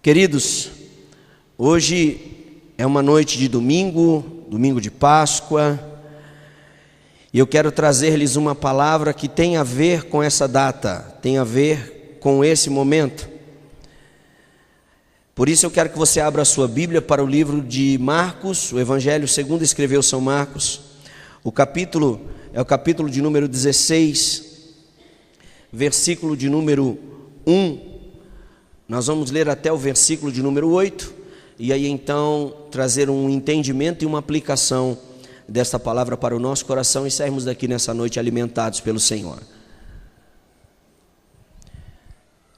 Queridos, hoje é uma noite de domingo, domingo de Páscoa, e eu quero trazer-lhes uma palavra que tem a ver com essa data, tem a ver com esse momento. Por isso eu quero que você abra a sua Bíblia para o livro de Marcos, o Evangelho segundo escreveu São Marcos. O capítulo é o capítulo de número 16, versículo de número 1. Nós vamos ler até o versículo de número 8, e aí então trazer um entendimento e uma aplicação desta palavra para o nosso coração e sairmos daqui nessa noite alimentados pelo Senhor.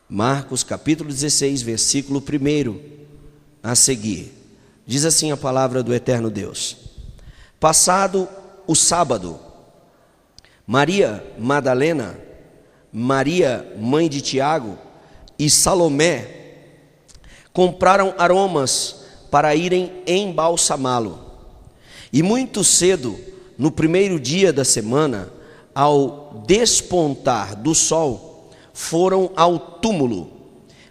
Marcos capítulo 16, versículo 1 a seguir. Diz assim a palavra do eterno Deus: Passado o sábado, Maria Madalena, Maria mãe de Tiago e Salomé compraram aromas para irem embalsamá-lo. E muito cedo, no primeiro dia da semana, ao despontar do sol, foram ao túmulo.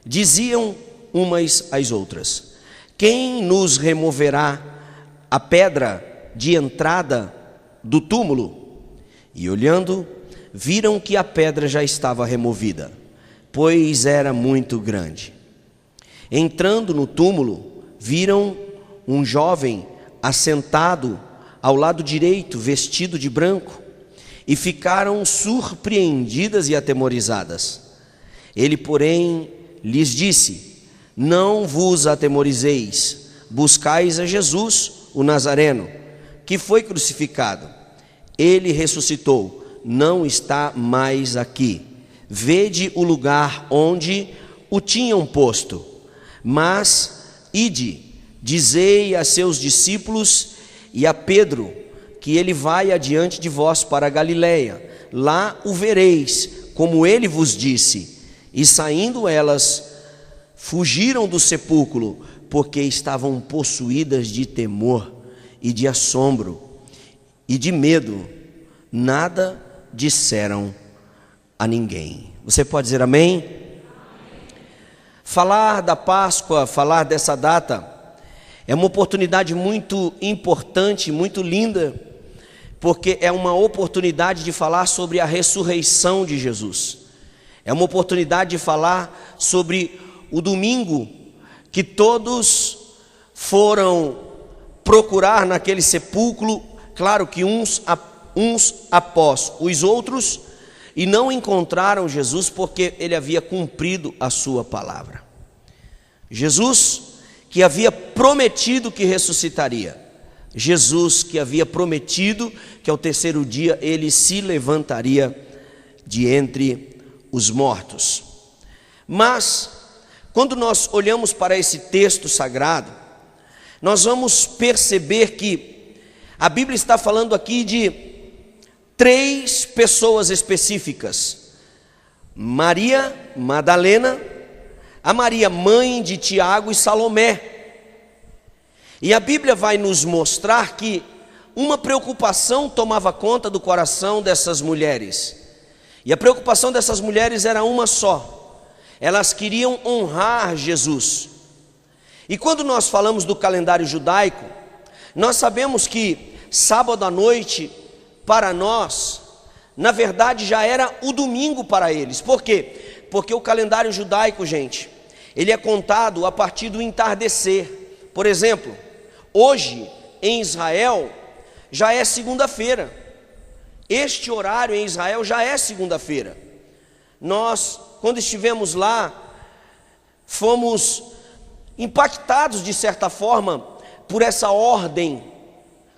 Diziam umas às outras: quem nos removerá a pedra de entrada do túmulo? E olhando, viram que a pedra já estava removida, pois era muito grande. Entrando no túmulo, viram um jovem assentado ao lado direito, vestido de branco, e ficaram surpreendidas e atemorizadas. Ele, porém, lhes disse: não vos atemorizeis, buscais a Jesus, o Nazareno, que foi crucificado. Ele ressuscitou, não está mais aqui. Vede o lugar onde o tinham posto. Mas ide, dizei a seus discípulos e a Pedro que ele vai adiante de vós para a Galileia. Lá o vereis, como ele vos disse. E saindo elas, fugiram do sepulcro, porque estavam possuídas de temor e de assombro e de medo. Nada disseram a ninguém. Você pode dizer amém? Amém? Falar da Páscoa, falar dessa data, é uma oportunidade muito importante, muito linda, porque é uma oportunidade de falar sobre a ressurreição de Jesus. É uma oportunidade de falar sobre o domingo que todos foram procurar naquele sepulcro, claro que uns após os outros, e não encontraram Jesus porque ele havia cumprido a sua palavra. Jesus que havia prometido que ressuscitaria. Jesus que havia prometido que ao terceiro dia ele se levantaria de entre os mortos. Mas, quando nós olhamos para esse texto sagrado, nós vamos perceber que a Bíblia está falando aqui de três pessoas específicas: Maria Madalena, a Maria mãe de Tiago e Salomé. E a Bíblia vai nos mostrar que uma preocupação tomava conta do coração dessas mulheres. E a preocupação dessas mulheres era uma só: elas queriam honrar Jesus. E quando nós falamos do calendário judaico, nós sabemos que sábado à noite, para nós, na verdade já era o domingo para eles. Por quê? Porque o calendário judaico, gente, ele é contado a partir do entardecer. Por exemplo, hoje em Israel já é segunda-feira. Este horário em Israel já é segunda-feira. Nós, quando estivemos lá, fomos impactados de certa forma por essa ordem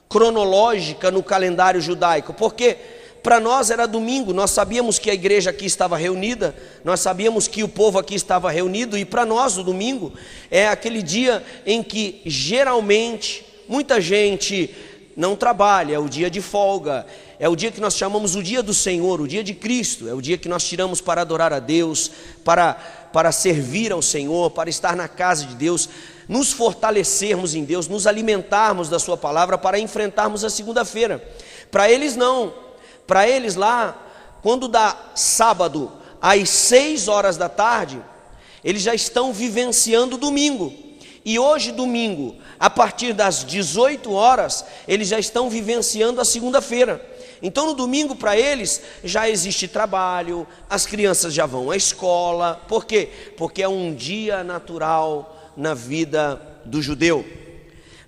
cronológica no calendário judaico, porque para nós era domingo, nós sabíamos que a igreja aqui estava reunida, nós sabíamos que o povo aqui estava reunido, e para nós o domingo é aquele dia em que geralmente muita gente não trabalha, é o dia de folga, é o dia que nós chamamos o dia do Senhor, o dia de Cristo, é o dia que nós tiramos para adorar a Deus, para servir ao Senhor, para estar na casa de Deus, nos fortalecermos em Deus, nos alimentarmos da sua palavra para enfrentarmos a segunda-feira. Para eles não, para eles lá, quando dá sábado às 6 horas da tarde, eles já estão vivenciando o domingo. E hoje, domingo, a partir das 18 horas, eles já estão vivenciando a segunda-feira. Então, no domingo, para eles, já existe trabalho, as crianças já vão à escola. Por quê? Porque é um dia natural na vida do judeu.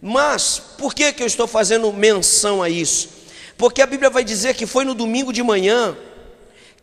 Mas, por que eu estou fazendo menção a isso? Porque a Bíblia vai dizer que foi no domingo de manhã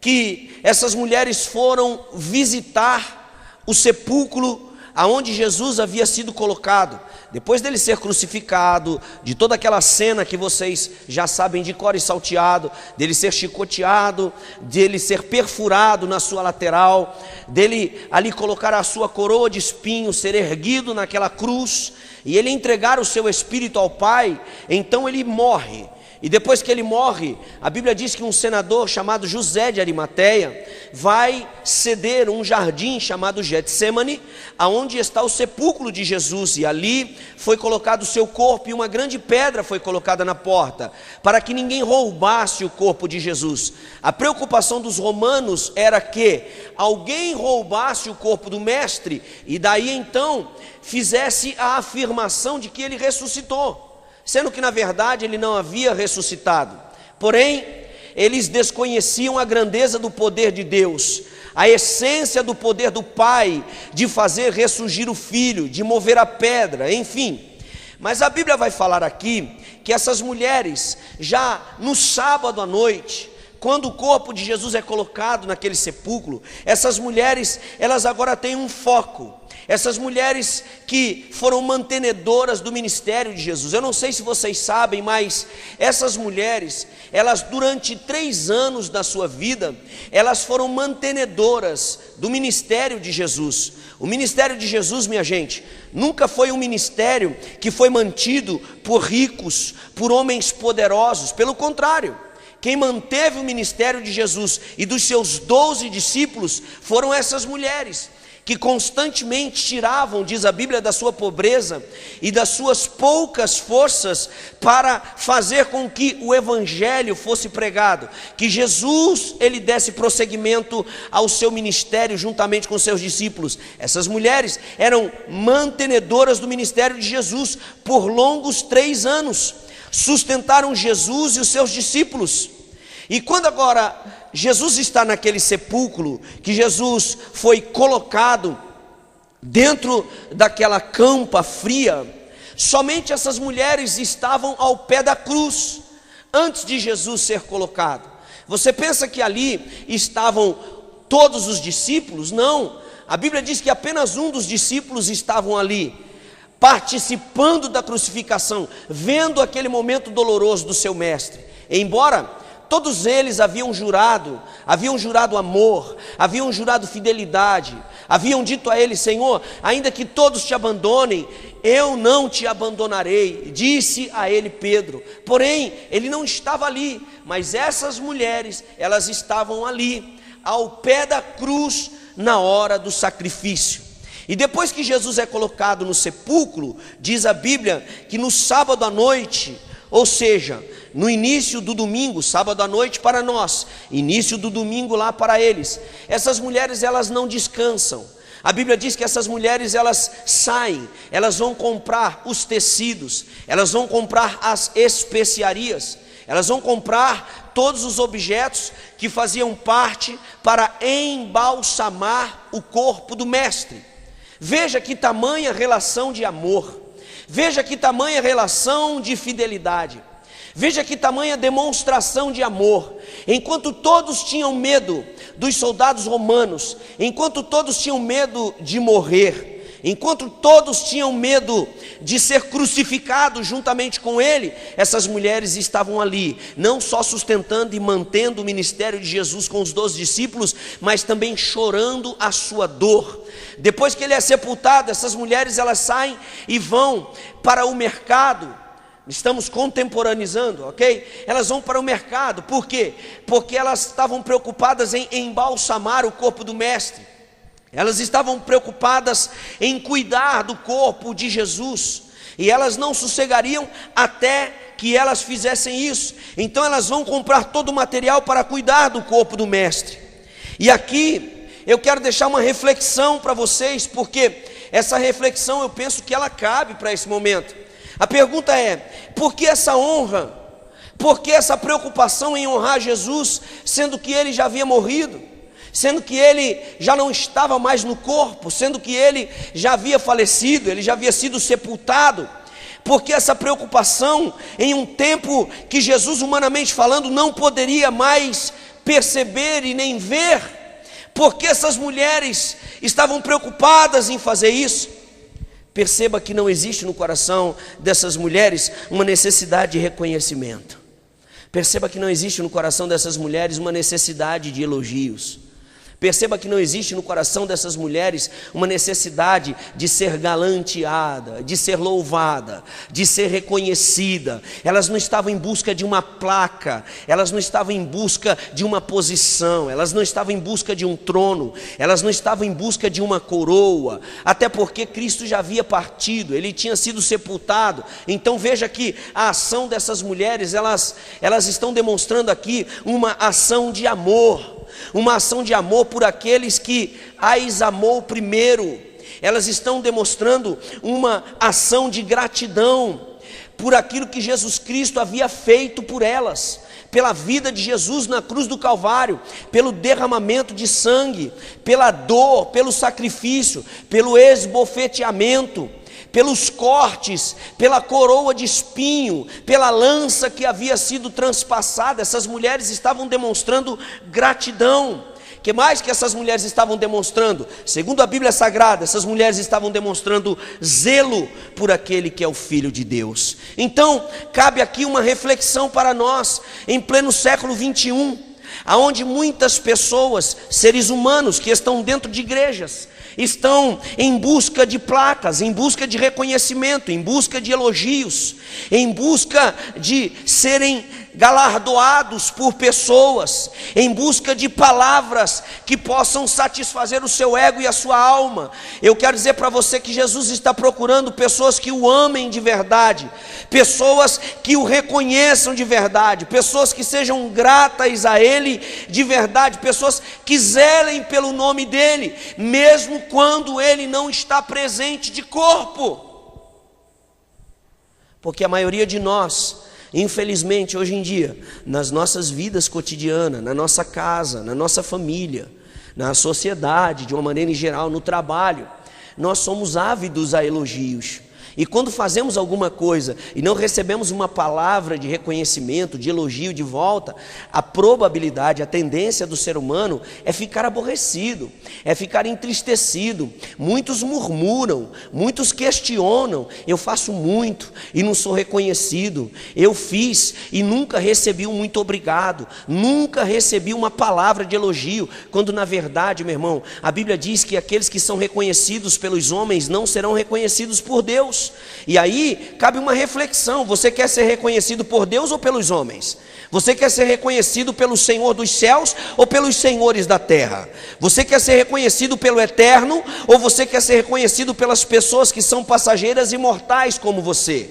que essas mulheres foram visitar o sepulcro aonde Jesus havia sido colocado, depois dele ser crucificado, de toda aquela cena que vocês já sabem de cor e salteado, dele ser chicoteado, dele ser perfurado na sua lateral, dele ali colocar a sua coroa de espinhos, ser erguido naquela cruz, e ele entregar o seu espírito ao Pai. Então ele morre. E depois que ele morre, a Bíblia diz que um senador chamado José de Arimateia vai ceder um jardim chamado Getsêmani, aonde está o sepulcro de Jesus, e ali foi colocado o seu corpo, e uma grande pedra foi colocada na porta, para que ninguém roubasse o corpo de Jesus. A preocupação dos romanos era que alguém roubasse o corpo do mestre, e daí então fizesse a afirmação de que ele ressuscitou, sendo que na verdade ele não havia ressuscitado. Porém, eles desconheciam a grandeza do poder de Deus, a essência do poder do Pai, de fazer ressurgir o Filho, de mover a pedra, enfim. Mas a Bíblia vai falar aqui que essas mulheres, já no sábado à noite, quando o corpo de Jesus é colocado naquele sepulcro, essas mulheres, elas agora têm um foco. Essas mulheres que foram mantenedoras do ministério de Jesus. Eu não sei se vocês sabem, mas essas mulheres, elas durante 3 anos da sua vida, elas foram mantenedoras do ministério de Jesus. O ministério de Jesus, minha gente, nunca foi um ministério que foi mantido por ricos, por homens poderosos. Pelo contrário, quem manteve o ministério de Jesus e dos seus 12 discípulos foram essas mulheres, que constantemente tiravam, diz a Bíblia, da sua pobreza e das suas poucas forças para fazer com que o evangelho fosse pregado, que Jesus ele desse prosseguimento ao seu ministério juntamente com seus discípulos. Essas mulheres eram mantenedoras do ministério de Jesus por longos 3 anos, sustentaram Jesus e os seus discípulos. E quando agora Jesus está naquele sepulcro, que Jesus foi colocado dentro daquela campa fria, somente essas mulheres estavam ao pé da cruz, antes de Jesus ser colocado. Você pensa que ali estavam todos os discípulos? Não, a Bíblia diz que apenas um dos discípulos estavam ali, participando da crucificação, vendo aquele momento doloroso do seu mestre. Embora todos eles haviam jurado amor, haviam jurado fidelidade, haviam dito a ele: Senhor, ainda que todos te abandonem, eu não te abandonarei, disse a ele Pedro. Porém, ele não estava ali, mas essas mulheres, elas estavam ali, ao pé da cruz, na hora do sacrifício. E depois que Jesus é colocado no sepulcro, diz a Bíblia que no sábado à noite, ou seja, no início do domingo, sábado à noite para nós, início do domingo lá para eles, essas mulheres elas não descansam. A Bíblia diz que essas mulheres elas saem, elas vão comprar os tecidos, elas vão comprar as especiarias, elas vão comprar todos os objetos que faziam parte para embalsamar o corpo do mestre. Veja que tamanha relação de amor, veja que tamanha relação de fidelidade. Veja que tamanha demonstração de amor. Enquanto todos tinham medo dos soldados romanos, enquanto todos tinham medo de morrer, enquanto todos tinham medo de ser crucificados juntamente com ele, essas mulheres estavam ali, não só sustentando e mantendo o ministério de Jesus com os 12 discípulos, mas também chorando a sua dor. Depois que ele é sepultado, essas mulheres elas saem e vão para o mercado. Estamos contemporaneizando, ok? Elas vão para o mercado. Por quê? Porque elas estavam preocupadas em embalsamar o corpo do mestre. Elas estavam preocupadas em cuidar do corpo de Jesus, e elas não sossegariam até que elas fizessem isso. Então elas vão comprar todo o material para cuidar do corpo do mestre. E aqui eu quero deixar uma reflexão para vocês, porque essa reflexão eu penso que ela cabe para esse momento. A pergunta é: por que essa honra? Por que essa preocupação em honrar Jesus, sendo que ele já havia morrido? Sendo que ele já não estava mais no corpo, sendo que ele já havia falecido, ele já havia sido sepultado? Porque essa preocupação em um tempo que Jesus, humanamente falando, não poderia mais perceber e nem ver? Porque essas mulheres estavam preocupadas em fazer isso? Perceba que não existe no coração dessas mulheres uma necessidade de reconhecimento. Perceba que não existe no coração dessas mulheres uma necessidade de elogios. Perceba que não existe no coração dessas mulheres uma necessidade de ser galanteada, de ser louvada, de ser reconhecida. Elas não estavam em busca de uma placa, elas não estavam em busca de uma posição, elas não estavam em busca de um trono, elas não estavam em busca de uma coroa, até porque Cristo já havia partido, ele tinha sido sepultado. Então veja que a ação dessas mulheres, elas estão demonstrando aqui uma ação de amor. Uma ação de amor por aqueles que as amou primeiro. Elas estão demonstrando uma ação de gratidão por aquilo que Jesus Cristo havia feito por elas, pela vida de Jesus na cruz do Calvário, pelo derramamento de sangue, pela dor, pelo sacrifício, pelo esbofeteamento, pelos cortes, pela coroa de espinho, pela lança que havia sido transpassada. Essas mulheres estavam demonstrando gratidão. Que mais que essas mulheres estavam demonstrando? Segundo a Bíblia Sagrada, essas mulheres estavam demonstrando zelo por aquele que é o Filho de Deus. Então, cabe aqui uma reflexão para nós, em pleno século 21, aonde muitas pessoas, seres humanos que estão dentro de igrejas, estão em busca de placas, em busca de reconhecimento, em busca de elogios, em busca de serem galardoados por pessoas, em busca de palavras que possam satisfazer o seu ego e a sua alma. Eu quero dizer para você que Jesus está procurando pessoas que o amem de verdade, pessoas que o reconheçam de verdade, pessoas que sejam gratas a Ele de verdade, pessoas que zelem pelo nome dEle, mesmo quando Ele não está presente de corpo. Porque a maioria de nós, infelizmente, hoje em dia, nas nossas vidas cotidianas, na nossa casa, na nossa família, na sociedade, de uma maneira em geral, no trabalho, nós somos ávidos a elogios. E quando fazemos alguma coisa e não recebemos uma palavra de reconhecimento, de elogio de volta, a probabilidade, a tendência do ser humano é ficar aborrecido, é ficar entristecido. Muitos murmuram, muitos questionam: eu faço muito e não sou reconhecido, eu fiz e nunca recebi um muito obrigado, nunca recebi uma palavra de elogio, quando na verdade, meu irmão, a Bíblia diz que aqueles que são reconhecidos pelos homens não serão reconhecidos por Deus. E aí cabe uma reflexão: você quer ser reconhecido por Deus ou pelos homens? Você quer ser reconhecido pelo Senhor dos céus ou pelos senhores da terra? Você quer ser reconhecido pelo eterno ou você quer ser reconhecido pelas pessoas que são passageiras e mortais como você?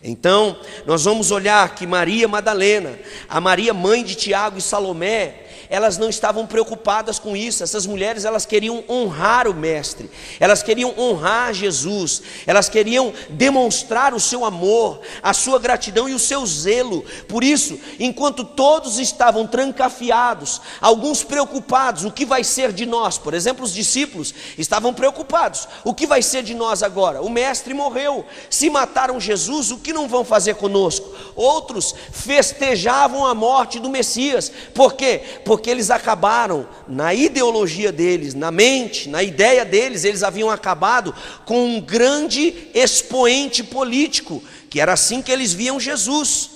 Então nós vamos olhar que Maria Madalena, a Maria mãe de Tiago e Salomé, elas não estavam preocupadas com isso. Essas mulheres, elas queriam honrar o Mestre, elas queriam honrar Jesus, elas queriam demonstrar o seu amor, a sua gratidão e o seu zelo. Por isso, enquanto todos estavam trancafiados, alguns preocupados: o que vai ser de nós? Por exemplo, os discípulos estavam preocupados: o que vai ser de nós agora? O Mestre morreu, se mataram Jesus, o que não vão fazer conosco? Outros festejavam a morte do Messias. Por quê? Porque eles acabaram, na ideologia deles, na mente, na ideia deles, eles haviam acabado com um grande expoente político, que era assim que eles viam Jesus.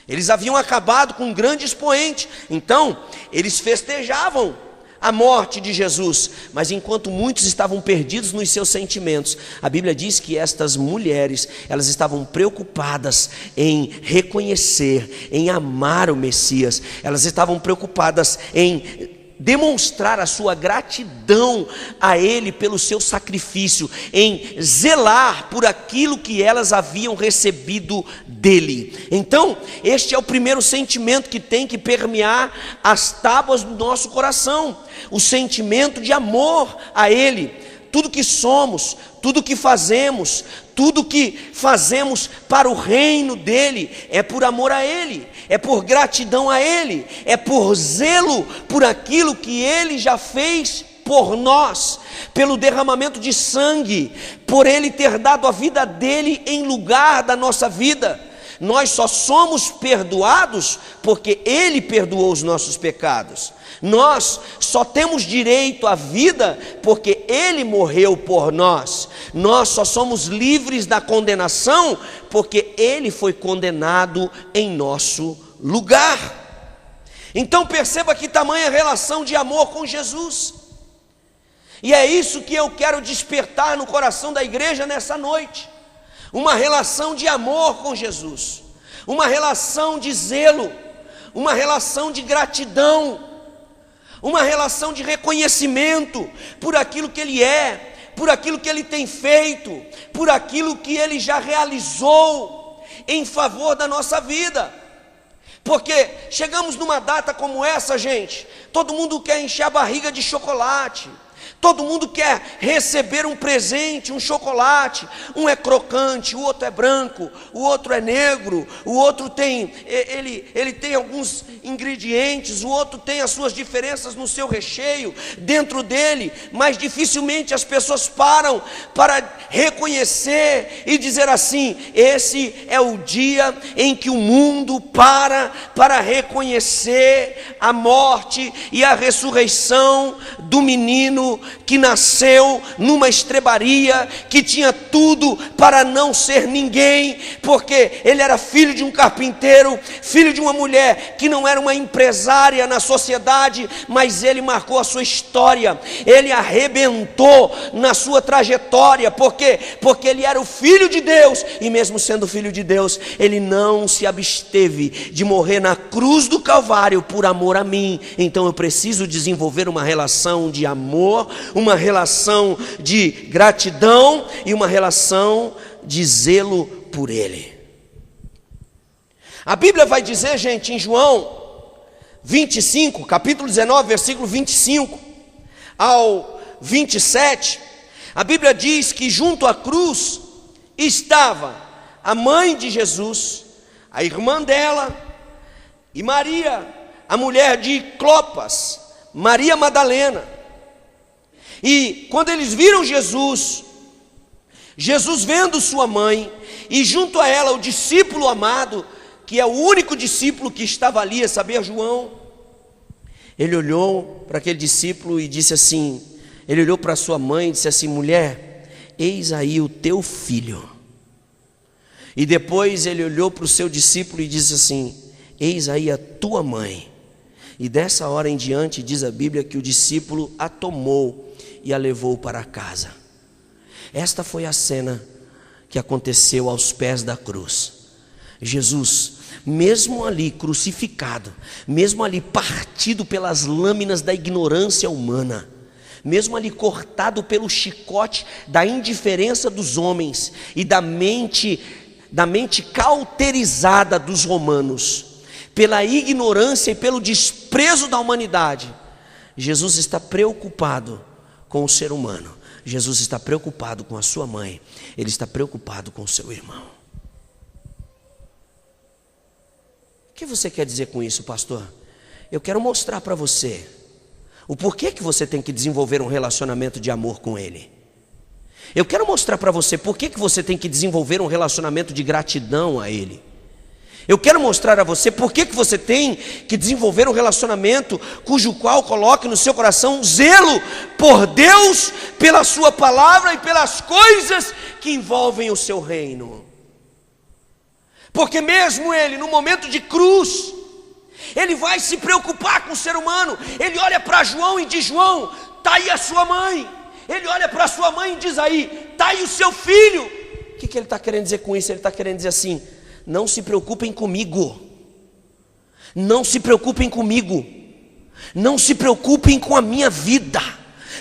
Eles haviam acabado com um grande expoente. Então, eles festejavam a morte de Jesus, mas enquanto muitos estavam perdidos nos seus sentimentos, a Bíblia diz que estas mulheres, elas estavam preocupadas em reconhecer, em amar o Messias. Elas estavam preocupadas em demonstrar a sua gratidão a Ele pelo seu sacrifício, em zelar por aquilo que elas haviam recebido dele. Então, este é o primeiro sentimento que tem que permear as tábuas do nosso coração, o sentimento de amor a Ele. Tudo que somos, tudo que fazemos, tudo que fazemos para o reino dele, é por amor a ele, é por gratidão a ele, é por zelo por aquilo que ele já fez por nós, pelo derramamento de sangue, por ele ter dado a vida dele em lugar da nossa vida. Nós só somos perdoados porque ele perdoou os nossos pecados. Nós só temos direito à vida porque ele morreu por nós. Nós só somos livres da condenação porque ele foi condenado em nosso lugar. Então perceba que tamanha relação de amor com Jesus. E é isso que eu quero despertar no coração da igreja nessa noite. Uma relação de amor com Jesus, uma relação de zelo, uma relação de gratidão, uma relação de reconhecimento por aquilo que Ele é, por aquilo que Ele tem feito, por aquilo que Ele já realizou em favor da nossa vida. Porque chegamos numa data como essa, gente, todo mundo quer encher a barriga de chocolate, todo mundo quer receber um presente, um chocolate. Um é crocante, o outro é branco, o outro é negro, o outro tem, ele tem alguns ingredientes, o outro tem as suas diferenças no seu recheio, dentro dele, mas dificilmente as pessoas param para reconhecer e dizer assim: esse é o dia em que o mundo para reconhecer a morte e a ressurreição do menino que nasceu numa estrebaria, que tinha tudo para não ser ninguém, porque ele era filho de um carpinteiro, filho de uma mulher que não era uma empresária na sociedade, mas ele marcou a sua história, ele arrebentou na sua trajetória. Por quê? Porque ele era o filho de Deus, e mesmo sendo filho de Deus, ele não se absteve de morrer na cruz do Calvário por amor a mim. Então eu preciso desenvolver uma relação de amor, uma relação de gratidão e uma relação de zelo por Ele. A Bíblia vai dizer, gente, em João 25, capítulo 19, versículo 25 ao 27, a Bíblia diz que junto à cruz estava a mãe de Jesus, a irmã dela e Maria, a mulher de Clopas, Maria Madalena. E quando eles viram Jesus vendo sua mãe, e junto a ela o discípulo amado, que é o único discípulo que estava ali, a saber, João, ele olhou para aquele discípulo e disse assim, ele olhou para sua mãe e disse assim: mulher, eis aí o teu filho. E depois ele olhou para o seu discípulo e disse assim: eis aí a tua mãe. E dessa hora em diante diz a Bíblia que o discípulo a tomou e a levou para casa. Esta foi a cena que aconteceu aos pés da cruz. Jesus, mesmo ali crucificado, mesmo ali partido pelas lâminas da ignorância humana, mesmo ali cortado pelo chicote da indiferença dos homens e da mente cauterizada dos romanos, pela ignorância e pelo desprezo da humanidade, Jesus está preocupado com o ser humano. Jesus está preocupado com a sua mãe, ele está preocupado com o seu irmão. O que você quer dizer com isso, pastor? Eu quero mostrar para você o porquê que você tem que desenvolver um relacionamento de amor com ele. Eu quero mostrar para você porquê que você tem que desenvolver um relacionamento de gratidão a ele. Eu quero mostrar a você por que você tem que desenvolver um relacionamento cujo qual coloque no seu coração zelo por Deus, pela sua palavra e pelas coisas que envolvem o seu reino. Porque mesmo ele, no momento de cruz, ele vai se preocupar com o ser humano. Ele olha para João e diz: João, está aí a sua mãe. Ele olha para a sua mãe e diz: aí, está aí o seu filho. O que ele está querendo dizer com isso? Ele está querendo dizer assim: não se preocupem comigo, não se preocupem comigo, Não se preocupem com a minha vida.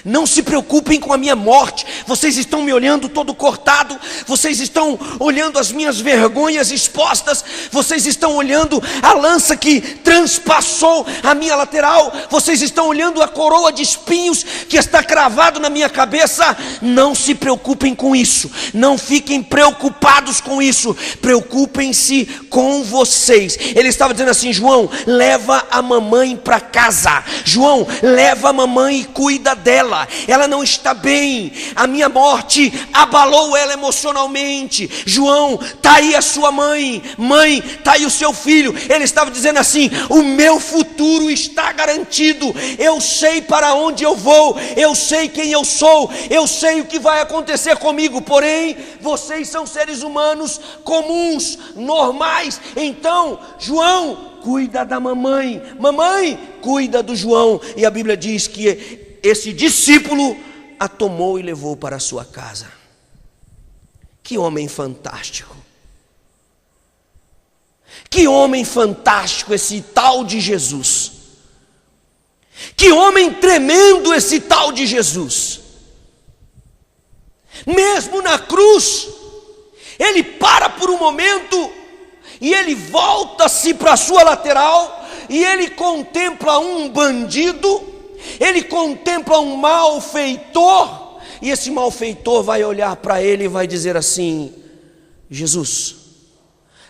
Não se preocupem com a minha morte. Vocês estão me olhando todo cortado. Vocês estão olhando as minhas vergonhas expostas. Vocês estão olhando a lança que transpassou a minha lateral. Vocês estão olhando a coroa de espinhos que está cravado na minha cabeça. Não se preocupem com isso. Não fiquem preocupados com isso. Preocupem-se com vocês. Ele estava dizendo assim: João, leva a mamãe para casa. João, leva a mamãe e cuida dela. Ela não está bem, a minha morte abalou ela emocionalmente. João, está aí a sua mãe, mãe, está aí o seu filho. Ele estava dizendo assim: o meu futuro está garantido, eu sei para onde eu vou, eu sei quem eu sou, eu sei o que vai acontecer comigo, porém, vocês são seres humanos comuns, normais. Então, João, cuida da mamãe, mamãe, cuida do João. E a Bíblia diz que esse discípulo a tomou e levou para a sua casa. Que homem fantástico. Que homem fantástico esse tal de Jesus. Que homem tremendo esse tal de Jesus. Mesmo na cruz, ele para por um momento e ele volta-se para a sua lateral e ele contempla um bandido. Ele contempla um malfeitor, e esse malfeitor vai olhar para ele e vai dizer assim: Jesus,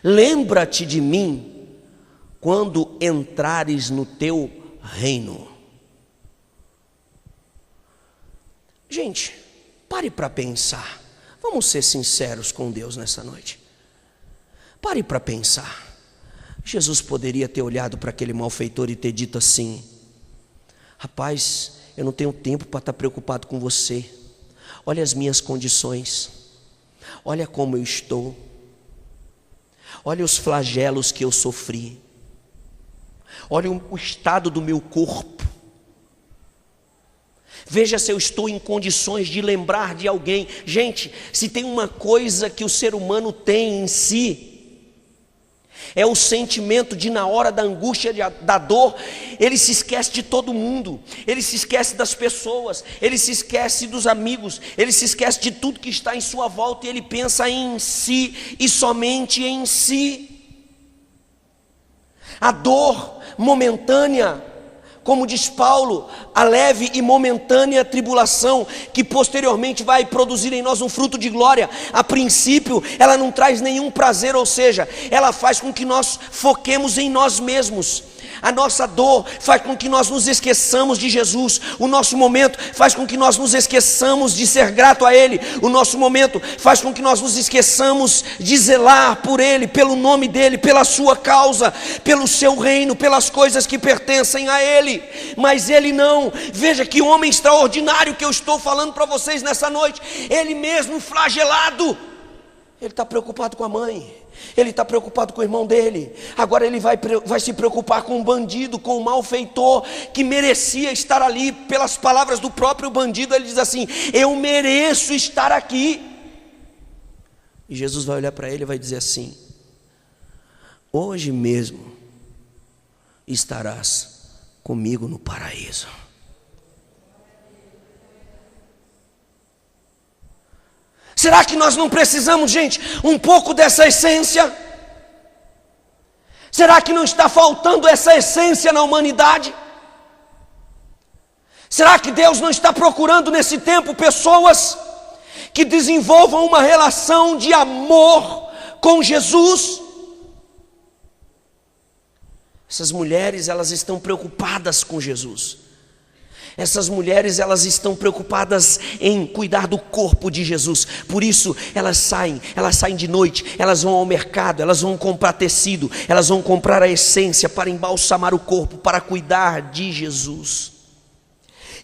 lembra-te de mim quando entrares no teu reino. Gente, pare para pensar. Vamos ser sinceros com Deus nessa noite. Pare para pensar. Jesus poderia ter olhado para aquele malfeitor e ter dito assim: rapaz, eu não tenho tempo para estar preocupado com você. Olha as minhas condições. Olha como eu estou. Olha os flagelos que eu sofri. Olha o estado do meu corpo. Veja se eu estou em condições de lembrar de alguém. Gente, se tem uma coisa que o ser humano tem em si, é o sentimento de, na hora da angústia, da dor, ele se esquece de todo mundo, ele se esquece das pessoas, ele se esquece dos amigos, ele se esquece de tudo que está em sua volta e ele pensa em si e somente em si. A dor momentânea, como diz Paulo, a leve e momentânea tribulação, que posteriormente vai produzir em nós um fruto de glória, a princípio ela não traz nenhum prazer, ou seja, ela faz com que nós foquemos em nós mesmos. A nossa dor faz com que nós nos esqueçamos de Jesus. O nosso momento faz com que nós nos esqueçamos de ser grato a Ele. O nosso momento faz com que nós nos esqueçamos de zelar por Ele, pelo nome dEle, pela sua causa, pelo seu reino, pelas coisas que pertencem a Ele. Mas Ele não. Veja que homem extraordinário que eu estou falando para vocês nessa noite. Ele mesmo flagelado, ele está preocupado com a mãe, ele está preocupado com o irmão dele. Agora ele vai se preocupar com um bandido, com um malfeitor que merecia estar ali. Pelas palavras do próprio bandido, ele diz assim: eu mereço estar aqui. E Jesus vai olhar para ele e vai dizer assim: hoje mesmo estarás comigo no paraíso. Será que nós não precisamos, gente, um pouco dessa essência? Será que não está faltando essa essência na humanidade? Será que Deus não está procurando nesse tempo pessoas que desenvolvam uma relação de amor com Jesus? Essas mulheres, elas estão preocupadas com Jesus. Essas mulheres, elas estão preocupadas em cuidar do corpo de Jesus. Por isso, elas saem de noite, elas vão ao mercado, elas vão comprar tecido, elas vão comprar a essência para embalsamar o corpo, para cuidar de Jesus.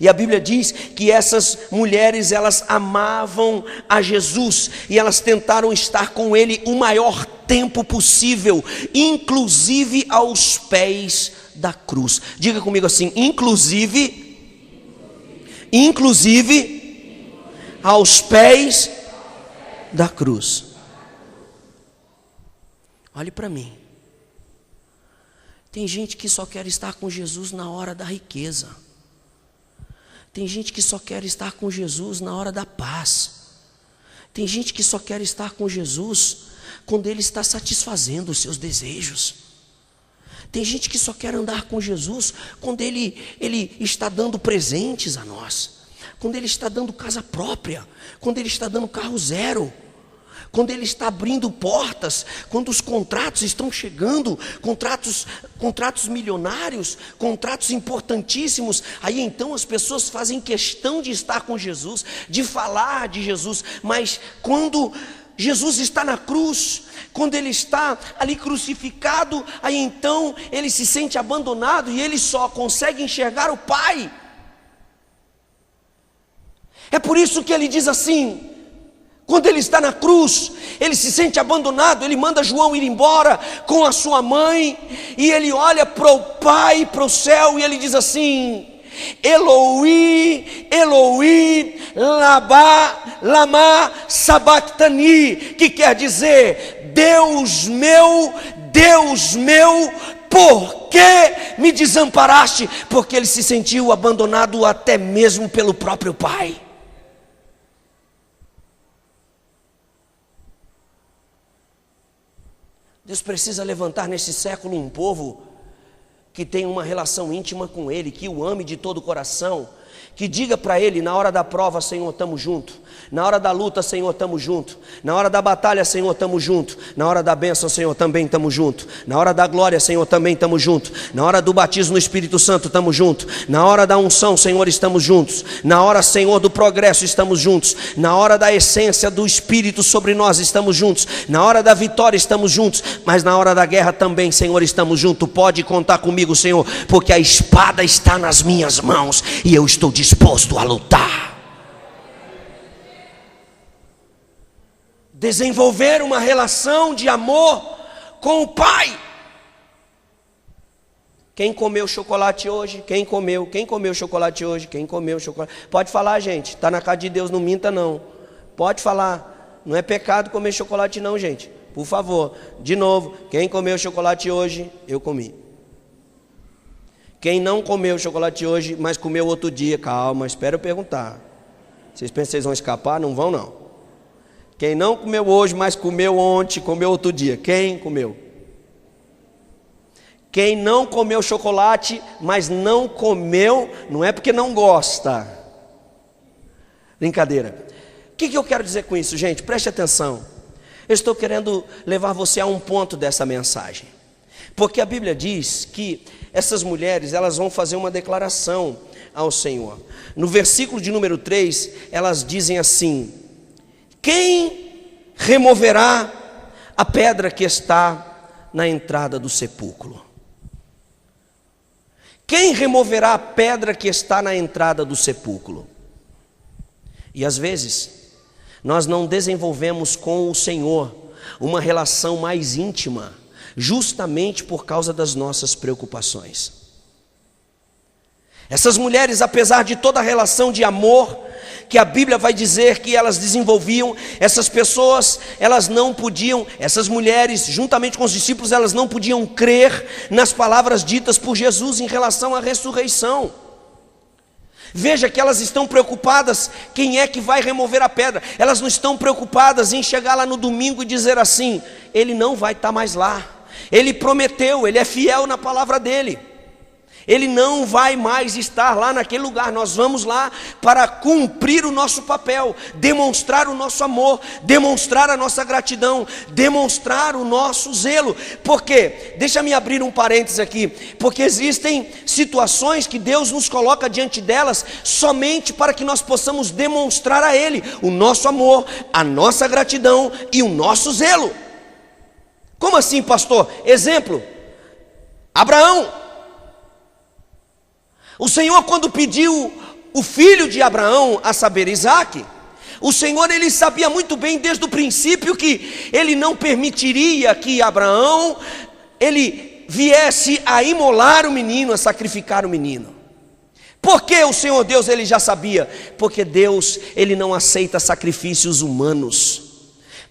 E a Bíblia diz que essas mulheres, elas amavam a Jesus e elas tentaram estar com Ele o maior tempo possível, inclusive aos pés da cruz. Diga comigo assim: inclusive aos pés da cruz. Olhe para mim. Tem gente que só quer estar com Jesus na hora da riqueza. Tem gente que só quer estar com Jesus na hora da paz. Tem gente que só quer estar com Jesus quando Ele está satisfazendo os seus desejos. Tem gente que só quer andar com Jesus quando Ele está dando presentes a nós, quando Ele está dando casa própria, quando Ele está dando carro zero, quando Ele está abrindo portas, quando os contratos estão chegando, contratos milionários, contratos importantíssimos. Aí então as pessoas fazem questão de estar com Jesus, de falar de Jesus, mas quando Jesus está na cruz, quando Ele está ali crucificado, aí então ele se sente abandonado e ele só consegue enxergar o Pai. É por isso que ele diz assim, quando ele está na cruz, ele se sente abandonado, ele manda João ir embora com a sua mãe, e ele olha para o Pai, para o céu, e ele diz assim: Eloi, Eloi, lama sabachthani, que quer dizer, Deus meu, por que me desamparaste? Porque ele se sentiu abandonado até mesmo pelo próprio Pai. Deus precisa levantar nesse século um povo que tem uma relação íntima com Ele, que o ame de todo o coração, que diga para Ele na hora da prova: Senhor, estamos juntos. Na hora da luta, Senhor, estamos juntos. Na hora da batalha, Senhor, estamos juntos. Na hora da bênção, Senhor, também estamos juntos. Na hora da glória, Senhor, também estamos juntos. Na hora do batismo no Espírito Santo, estamos juntos. Na hora da unção, Senhor, estamos juntos. Na hora, Senhor, do progresso, estamos juntos. Na hora da essência do Espírito sobre nós, estamos juntos. Na hora da vitória, estamos juntos. Mas na hora da guerra também, Senhor, estamos juntos. Pode contar comigo, Senhor, porque a espada está nas minhas mãos e eu estou disposto a lutar. Desenvolver uma relação de amor com o Pai. Quem comeu chocolate hoje? Quem comeu chocolate hoje? Quem comeu chocolate? Pode falar, gente, está na casa de Deus, não minta não. Pode falar, não é pecado comer chocolate não, gente. Por favor, de novo, quem comeu chocolate hoje? Eu comi. Quem não comeu chocolate hoje, mas comeu outro dia? Calma, espera eu perguntar. Vocês pensam que vocês vão escapar? Não vão não. Quem não comeu hoje, mas comeu ontem, comeu outro dia? Quem comeu? Quem não comeu chocolate, mas não comeu, não é porque não gosta. Brincadeira. O que eu quero dizer com isso, gente? Preste atenção. Eu estou querendo levar você a um ponto dessa mensagem. Porque a Bíblia diz que essas mulheres, elas vão fazer uma declaração ao Senhor. No versículo de número 3, elas dizem assim: quem removerá a pedra que está na entrada do sepulcro? Quem removerá a pedra que está na entrada do sepulcro? E às vezes, nós não desenvolvemos com o Senhor uma relação mais íntima, justamente por causa das nossas preocupações. Essas mulheres, apesar de toda a relação de amor que a Bíblia vai dizer que elas desenvolviam, essas pessoas, elas não podiam, essas mulheres, juntamente com os discípulos, elas não podiam crer nas palavras ditas por Jesus em relação à ressurreição. Veja que elas estão preocupadas, quem é que vai remover a pedra? Elas não estão preocupadas em chegar lá no domingo e dizer assim: Ele não vai estar mais lá, Ele prometeu, Ele é fiel na palavra dEle. Ele não vai mais estar lá naquele lugar. Nós vamos lá para cumprir o nosso papel, demonstrar o nosso amor, demonstrar a nossa gratidão, demonstrar o nosso zelo. Por quê? Deixa-me abrir um parênteses aqui. Porque existem situações que Deus nos coloca diante delas somente para que nós possamos demonstrar a Ele o nosso amor, a nossa gratidão e o nosso zelo. Como assim, pastor? Exemplo: Abraão. O Senhor, quando pediu o filho de Abraão, a saber, Isaque, o Senhor, ele sabia muito bem desde o princípio que ele não permitiria que Abraão, ele viesse a imolar o menino, a sacrificar o menino. Por que o Senhor Deus, ele já sabia? Porque Deus, ele não aceita sacrifícios humanos.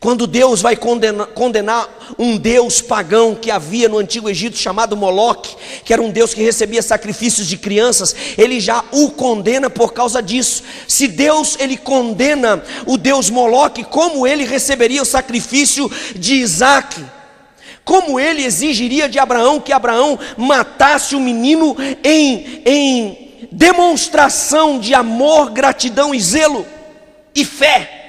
Quando Deus vai condenar um deus pagão que havia no Antigo Egito chamado Moloque, que era um deus que recebia sacrifícios de crianças, ele já o condena por causa disso. Se Deus ele condena o deus Moloque, como ele receberia o sacrifício de Isaac? Como ele exigiria de Abraão que Abraão matasse o menino em demonstração de amor, gratidão e zelo e fé?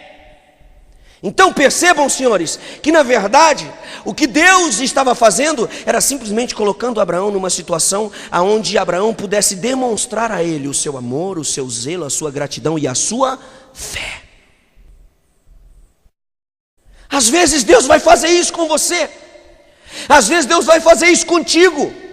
Então percebam, senhores, que na verdade o que Deus estava fazendo era simplesmente colocando Abraão numa situação onde Abraão pudesse demonstrar a ele o seu amor, o seu zelo, a sua gratidão e a sua fé. Às vezes Deus vai fazer isso com você, às vezes Deus vai fazer isso contigo.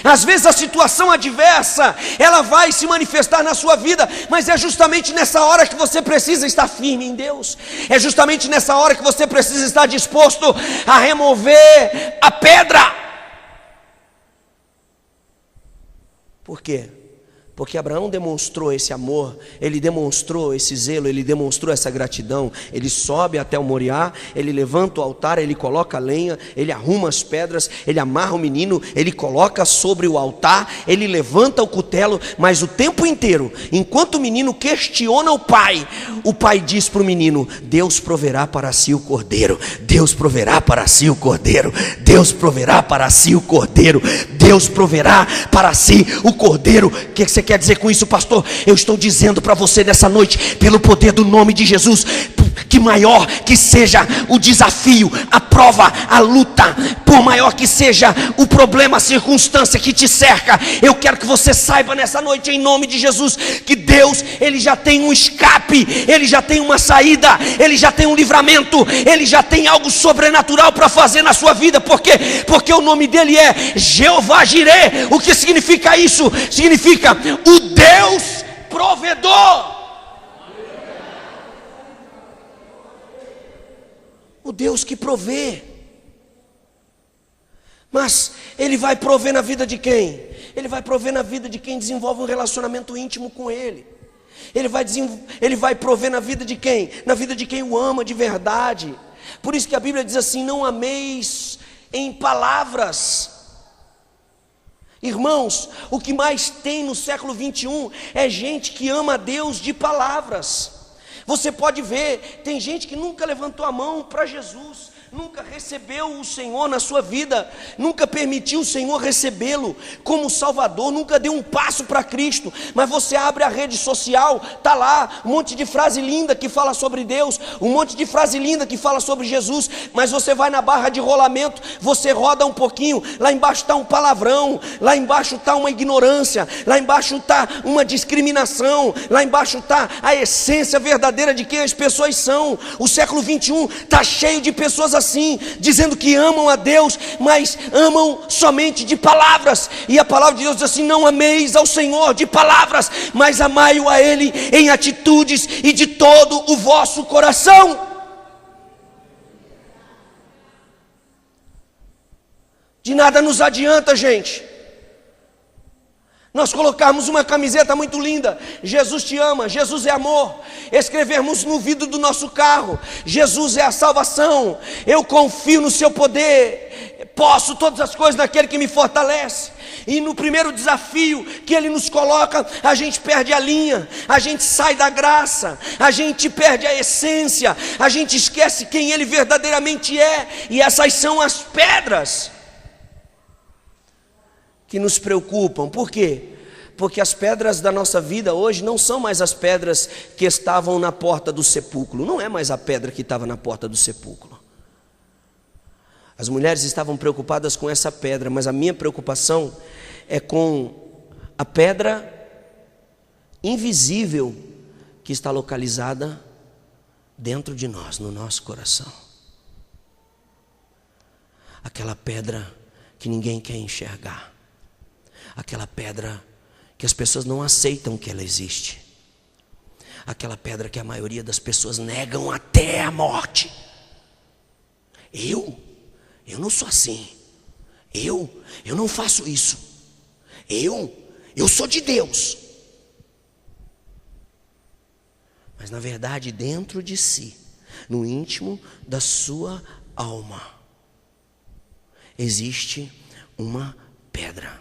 Às vezes a situação adversa, ela vai se manifestar na sua vida, mas é justamente nessa hora que você precisa estar firme em Deus. É justamente nessa hora que você precisa estar disposto a remover a pedra. Por quê? Porque Abraão demonstrou esse amor, ele demonstrou esse zelo, ele demonstrou essa gratidão. Ele sobe até o Moriá, ele levanta o altar, ele coloca a lenha, ele arruma as pedras, ele amarra o menino, ele coloca sobre o altar, ele levanta o cutelo, mas o tempo inteiro, enquanto o menino questiona o pai diz para o menino: Deus proverá para si o cordeiro, Deus proverá para si o cordeiro, Deus proverá para si o cordeiro, Deus proverá para si o cordeiro. O que você quer dizer com isso, pastor? Eu estou dizendo para você nessa noite, pelo poder do nome de Jesus, que maior que seja o desafio, a prova, a luta, por maior que seja o problema, a circunstância que te cerca, eu quero que você saiba nessa noite, em nome de Jesus, que Deus, ele já tem um escape, ele já tem uma saída, ele já tem um livramento, ele já tem algo sobrenatural para fazer na sua vida. Por quê? Porque o nome dele é Jeová Jireh. O que significa isso? Significa o Deus provedor. O Deus que provê. Mas ele vai prover na vida de quem? Ele vai prover na vida de quem desenvolve um relacionamento íntimo com ele. Ele vai prover na vida de quem? Na vida de quem o ama de verdade. Por isso que a Bíblia diz assim: não ameis em palavras. Irmãos, o que mais tem no século 21 é gente que ama a Deus de palavras. Você pode ver, tem gente que nunca levantou a mão para Jesus, nunca recebeu o Senhor na sua vida, nunca permitiu o Senhor recebê-lo como Salvador, nunca deu um passo para Cristo. Mas você abre a rede social, está lá um monte de frase linda que fala sobre Deus, um monte de frase linda que fala sobre Jesus, mas você vai na barra de rolamento, você roda um pouquinho, lá embaixo está um palavrão, lá embaixo está uma ignorância, lá embaixo está uma discriminação, lá embaixo está a essência verdadeira de quem as pessoas são. O século 21 está cheio de pessoas assim, dizendo que amam a Deus, mas amam somente de palavras. E a palavra de Deus diz assim: não ameis ao Senhor de palavras, mas amai-o a Ele em atitudes e de todo o vosso coração. De nada nos adianta, gente, nós colocarmos uma camiseta muito linda: Jesus te ama, Jesus é amor, escrevermos no vidro do nosso carro: Jesus é a salvação, eu confio no seu poder, posso todas as coisas naquele que me fortalece. E no primeiro desafio que ele nos coloca, a gente perde a linha, a gente sai da graça, a gente perde a essência, a gente esquece quem ele verdadeiramente é. E essas são as pedras que nos preocupam. Por quê? Porque as pedras da nossa vida hoje não são mais as pedras que estavam na porta do sepulcro. Não é mais a pedra que estava na porta do sepulcro. As mulheres estavam preocupadas com essa pedra, mas a minha preocupação é com a pedra invisível que está localizada dentro de nós, no nosso coração. Aquela pedra que ninguém quer enxergar. Aquela pedra que as pessoas não aceitam que ela existe. Aquela pedra que a maioria das pessoas negam até a morte. Eu não sou assim. Eu não faço isso. Eu sou de Deus. Mas na verdade, dentro de si, no íntimo da sua alma, existe uma pedra.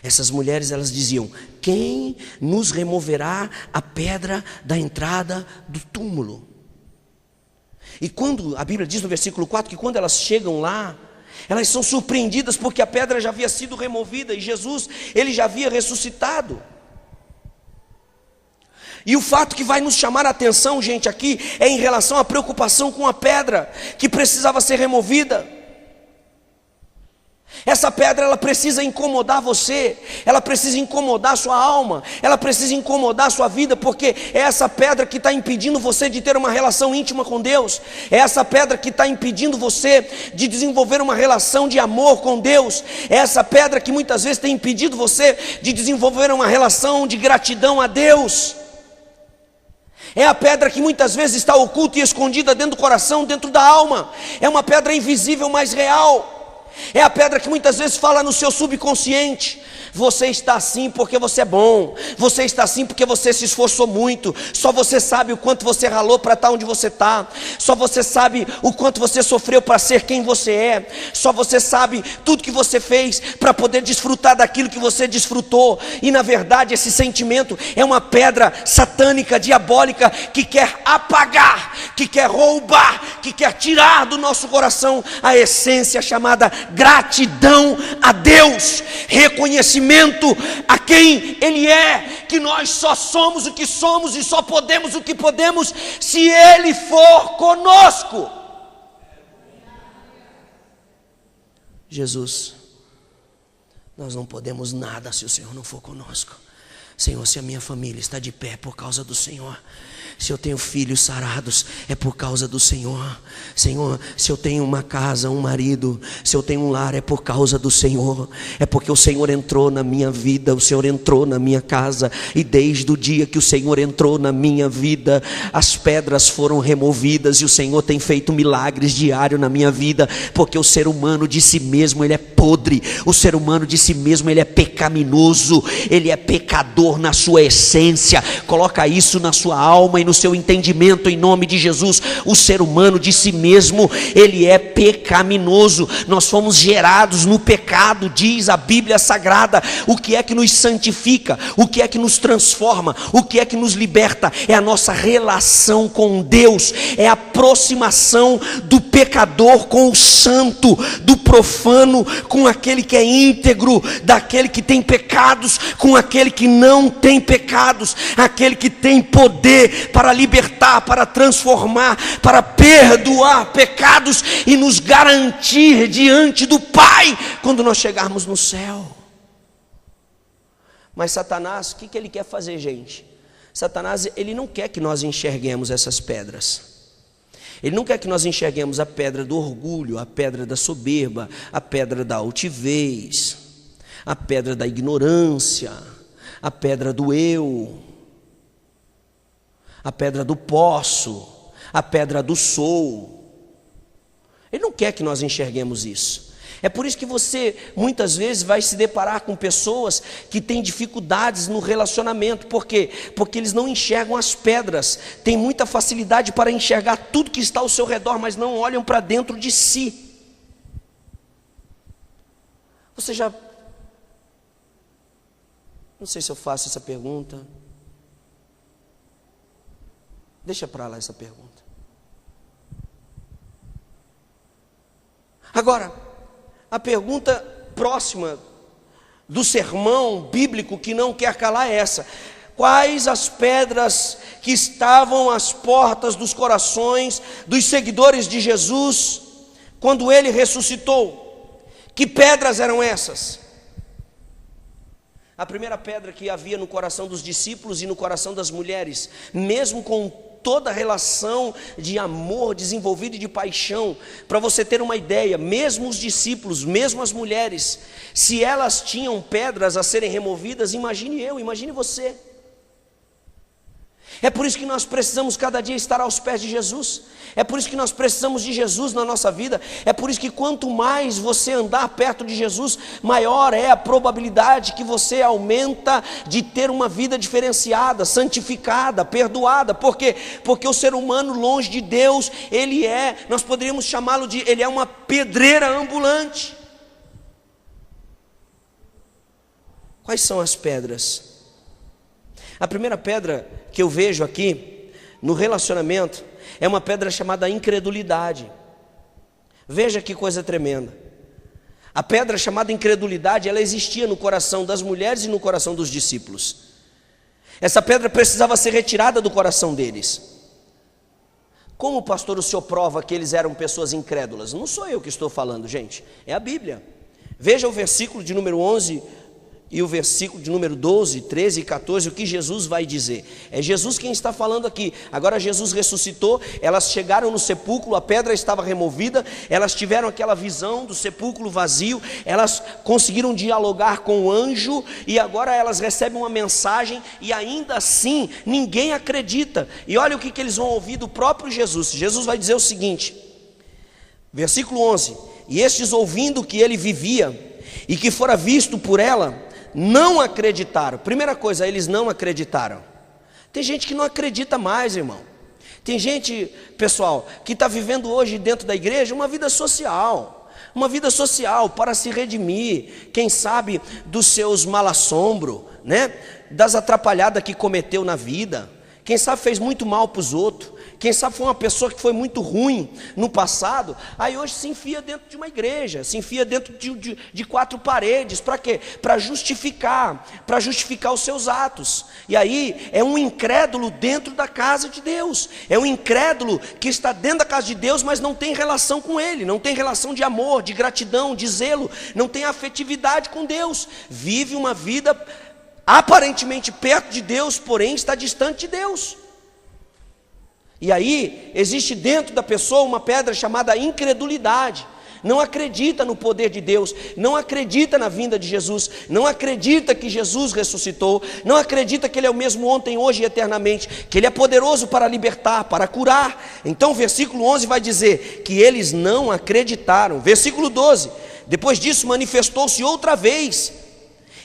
Essas mulheres, elas diziam: quem nos removerá a pedra da entrada do túmulo? E quando a Bíblia diz no versículo 4 que quando elas chegam lá, elas são surpreendidas porque a pedra já havia sido removida e Jesus, ele já havia ressuscitado. E o fato que vai nos chamar a atenção, gente, aqui é em relação à preocupação com a pedra que precisava ser removida. Essa pedra, ela precisa incomodar você, ela precisa incomodar a sua alma, ela precisa incomodar a sua vida, porque é essa pedra que está impedindo você de ter uma relação íntima com Deus, é essa pedra que está impedindo você de desenvolver uma relação de amor com Deus, é essa pedra que muitas vezes tem impedido você de desenvolver uma relação de gratidão a Deus. É a pedra que muitas vezes está oculta e escondida dentro do coração, dentro da alma. É uma pedra invisível, mas real. É a pedra que muitas vezes fala no seu subconsciente: você está assim porque você é bom, você está assim porque você se esforçou muito, só você sabe o quanto você ralou para estar onde você está, só você sabe o quanto você sofreu para ser quem você é, só você sabe tudo que você fez para poder desfrutar daquilo que você desfrutou. E na verdade esse sentimento é uma pedra satânica, diabólica, que quer apagar, que quer roubar, que quer tirar do nosso coração a essência chamada gratidão a Deus, reconhecimento a quem Ele é, que nós só somos o que somos e só podemos o que podemos se Ele for conosco. Jesus, nós não podemos nada se o Senhor não for conosco. Senhor, se a minha família está de pé, é por causa do Senhor. Se eu tenho filhos sarados, é por causa do Senhor. Senhor, se eu tenho uma casa, um marido, se eu tenho um lar, é por causa do Senhor. É porque o Senhor entrou na minha vida, o Senhor entrou na minha casa. E desde o dia que o Senhor entrou na minha vida, as pedras foram removidas. E o Senhor tem feito milagres diários na minha vida. Porque o ser humano de si mesmo, ele é podre. O ser humano de si mesmo, ele é pecaminoso. Ele é pecador na sua essência. Coloca isso na sua alma e no seu entendimento, em nome de Jesus. O ser humano de si mesmo, ele é pecaminoso. Nós fomos gerados no pecado, diz a Bíblia Sagrada. O que é que nos santifica? O que é que nos transforma? O que é que nos liberta? É a nossa relação com Deus, é a aproximação do pecador com o santo, do profano com aquele que é íntegro, daquele que tem pecados com aquele que não tem pecados, aquele que tem poder para libertar, para transformar, para perdoar pecados e nos garantir diante do Pai quando nós chegarmos no céu. Mas Satanás, o que ele quer fazer, gente? Satanás, ele não quer que nós enxerguemos essas pedras. Ele não quer que nós enxerguemos a pedra do orgulho, a pedra da soberba, a pedra da altivez, a pedra da ignorância, a pedra do eu, a pedra do posso, a pedra do sou. Ele não quer que nós enxerguemos isso. É por isso que você muitas vezes vai se deparar com pessoas que têm dificuldades no relacionamento. Por quê? Porque eles não enxergam as pedras, têm muita facilidade para enxergar tudo que está ao seu redor, mas não olham para dentro de si. Você já... Não sei se eu faço essa pergunta. Deixa para lá essa pergunta. Agora, a pergunta próxima do sermão bíblico que não quer calar é essa: quais as pedras que estavam às portas dos corações dos seguidores de Jesus quando ele ressuscitou? Que pedras eram essas? A primeira pedra que havia no coração dos discípulos e no coração das mulheres, mesmo com toda a relação de amor desenvolvido e de paixão, para você ter uma ideia, mesmo os discípulos, mesmo as mulheres, se elas tinham pedras a serem removidas, imagine você. É por isso que nós precisamos cada dia estar aos pés de Jesus. É por isso que nós precisamos de Jesus na nossa vida. É por isso que quanto mais você andar perto de Jesus, maior é a probabilidade que você aumenta de ter uma vida diferenciada, santificada, perdoada. Por quê? Porque o ser humano longe de Deus, nós poderíamos chamá-lo ele é uma pedreira ambulante. Quais são as pedras? A primeira pedra que eu vejo aqui no relacionamento é uma pedra chamada incredulidade. Veja que coisa tremenda. A pedra chamada incredulidade, ela existia no coração das mulheres e no coração dos discípulos. Essa pedra precisava ser retirada do coração deles. Como, pastor, o senhor prova que eles eram pessoas incrédulas? Não sou eu que estou falando, gente, é a Bíblia. Veja o versículo de número 11 e o versículo de número 12, 13 e 14, o que Jesus vai dizer. É Jesus quem está falando aqui. Agora Jesus ressuscitou, elas chegaram no sepulcro, a pedra estava removida, elas tiveram aquela visão do sepulcro vazio, elas conseguiram dialogar com o anjo, e agora elas recebem uma mensagem, e ainda assim, ninguém acredita. E olha o que eles vão ouvir do próprio Jesus. Jesus vai dizer o seguinte, versículo 11, e estes ouvindo que ele vivia, e que fora visto por ela, não acreditaram. Primeira coisa, eles não acreditaram. Tem gente que não acredita mais, irmão. Tem gente, pessoal, que está vivendo hoje dentro da igreja uma vida social para se redimir, quem sabe dos seus mal-assombros, né? Das atrapalhadas que cometeu na vida, quem sabe fez muito mal para os outros, quem sabe foi uma pessoa que foi muito ruim no passado, aí hoje se enfia dentro de uma igreja, se enfia dentro de quatro paredes. Para quê? Para justificar os seus atos. E aí é um incrédulo dentro da casa de Deus, é um incrédulo que está dentro da casa de Deus, mas não tem relação com Ele, não tem relação de amor, de gratidão, de zelo, não tem afetividade com Deus, vive uma vida aparentemente perto de Deus, porém está distante de Deus. E aí existe dentro da pessoa uma pedra chamada incredulidade. Não acredita no poder de Deus, não acredita na vinda de Jesus, não acredita que Jesus ressuscitou, não acredita que Ele é o mesmo ontem, hoje e eternamente, que Ele é poderoso para libertar, para curar. Então o versículo 11 vai dizer que eles não acreditaram. Versículo 12, depois disso manifestou-se outra vez,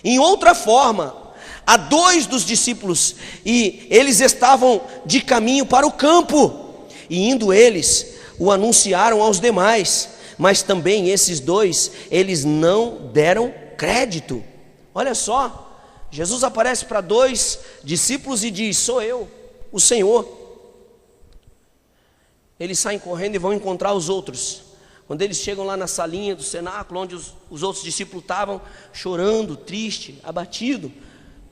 em outra forma, a 2 dos discípulos, e eles estavam de caminho para o campo, e indo eles, o anunciaram aos demais, mas também esses 2, eles não deram crédito. Olha só, Jesus aparece para 2 discípulos e diz, sou eu, o Senhor. Eles saem correndo e vão encontrar os outros. Quando eles chegam lá na salinha do cenáculo, onde os outros discípulos estavam, chorando, triste, abatido,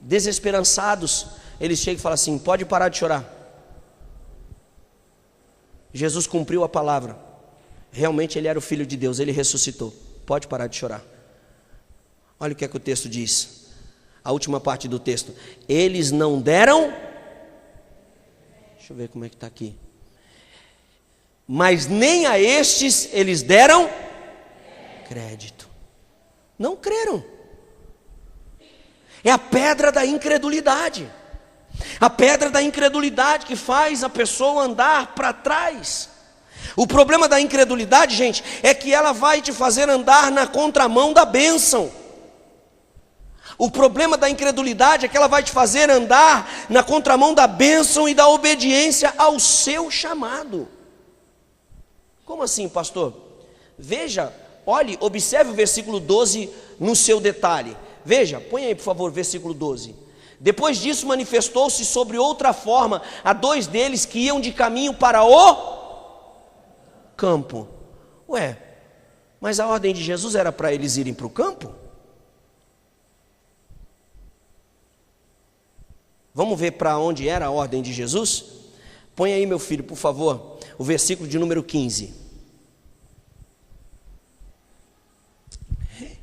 desesperançados, eles chegam e falam assim, pode parar de chorar. Jesus cumpriu a palavra, realmente Ele era o Filho de Deus, Ele ressuscitou, pode parar de chorar. Olha o que é que o texto diz, a última parte do texto, eles não deram, deixa eu ver como é que está aqui, mas nem a estes eles deram crédito, não creram. É a pedra da incredulidade. A pedra da incredulidade que faz a pessoa andar para trás. O problema da incredulidade, gente, é que ela vai te fazer andar na contramão da bênção. O problema da incredulidade é que ela vai te fazer andar na contramão da bênção e da obediência ao seu chamado. Como assim, pastor? Veja, olhe, observe o versículo 12 no seu detalhe. Veja, põe aí por favor, versículo 12. Depois disso manifestou-se sobre outra forma a 2 deles que iam de caminho para o campo. Ué, mas a ordem de Jesus era para eles irem para o campo? Vamos ver para onde era a ordem de Jesus? Põe aí, meu filho, por favor, o versículo de número 15.